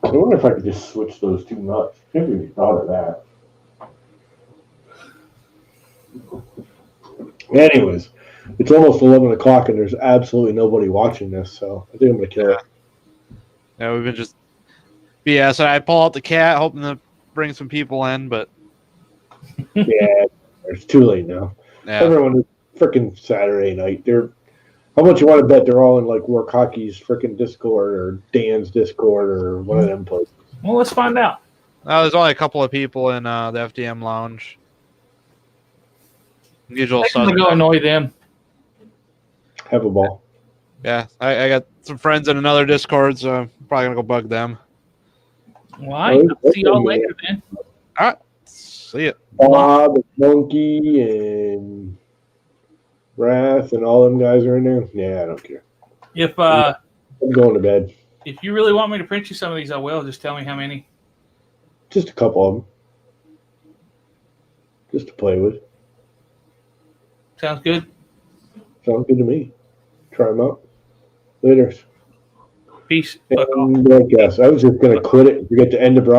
I wonder if I could just switch those two nuts. I never even thought of that. Anyways, it's almost 11 o'clock and there's absolutely nobody watching this, so I think I'm going to kill it. Yeah, we've been just BS. I pull out the cat, hoping to bring some people in, but Yeah, it's too late now. yeah, Everyone is freaking Saturday night. How much you want to bet they're all in like Work Hockey's freaking Discord or Dan's Discord or one of them places? Well, let's find out. there's only a couple of people in the FDM lounge. Usual I'm gonna go annoy them. Have a ball. Yeah, I got some friends in another Discord, so I'm probably gonna go bug them. Well, I'll see y'all later then. All right, see ya. Bob and Monkey and Wrath and all them guys are in there. Yeah, I don't care. If I'm going to bed. if you really want me to print you some of these, I will. Just tell me how many. Just a couple of them. Just to play with. Sounds good. Sounds good to me. Try them out. Later. Peace. Fuck off. And I guess I was just going to quit it and forget to end the broadcast.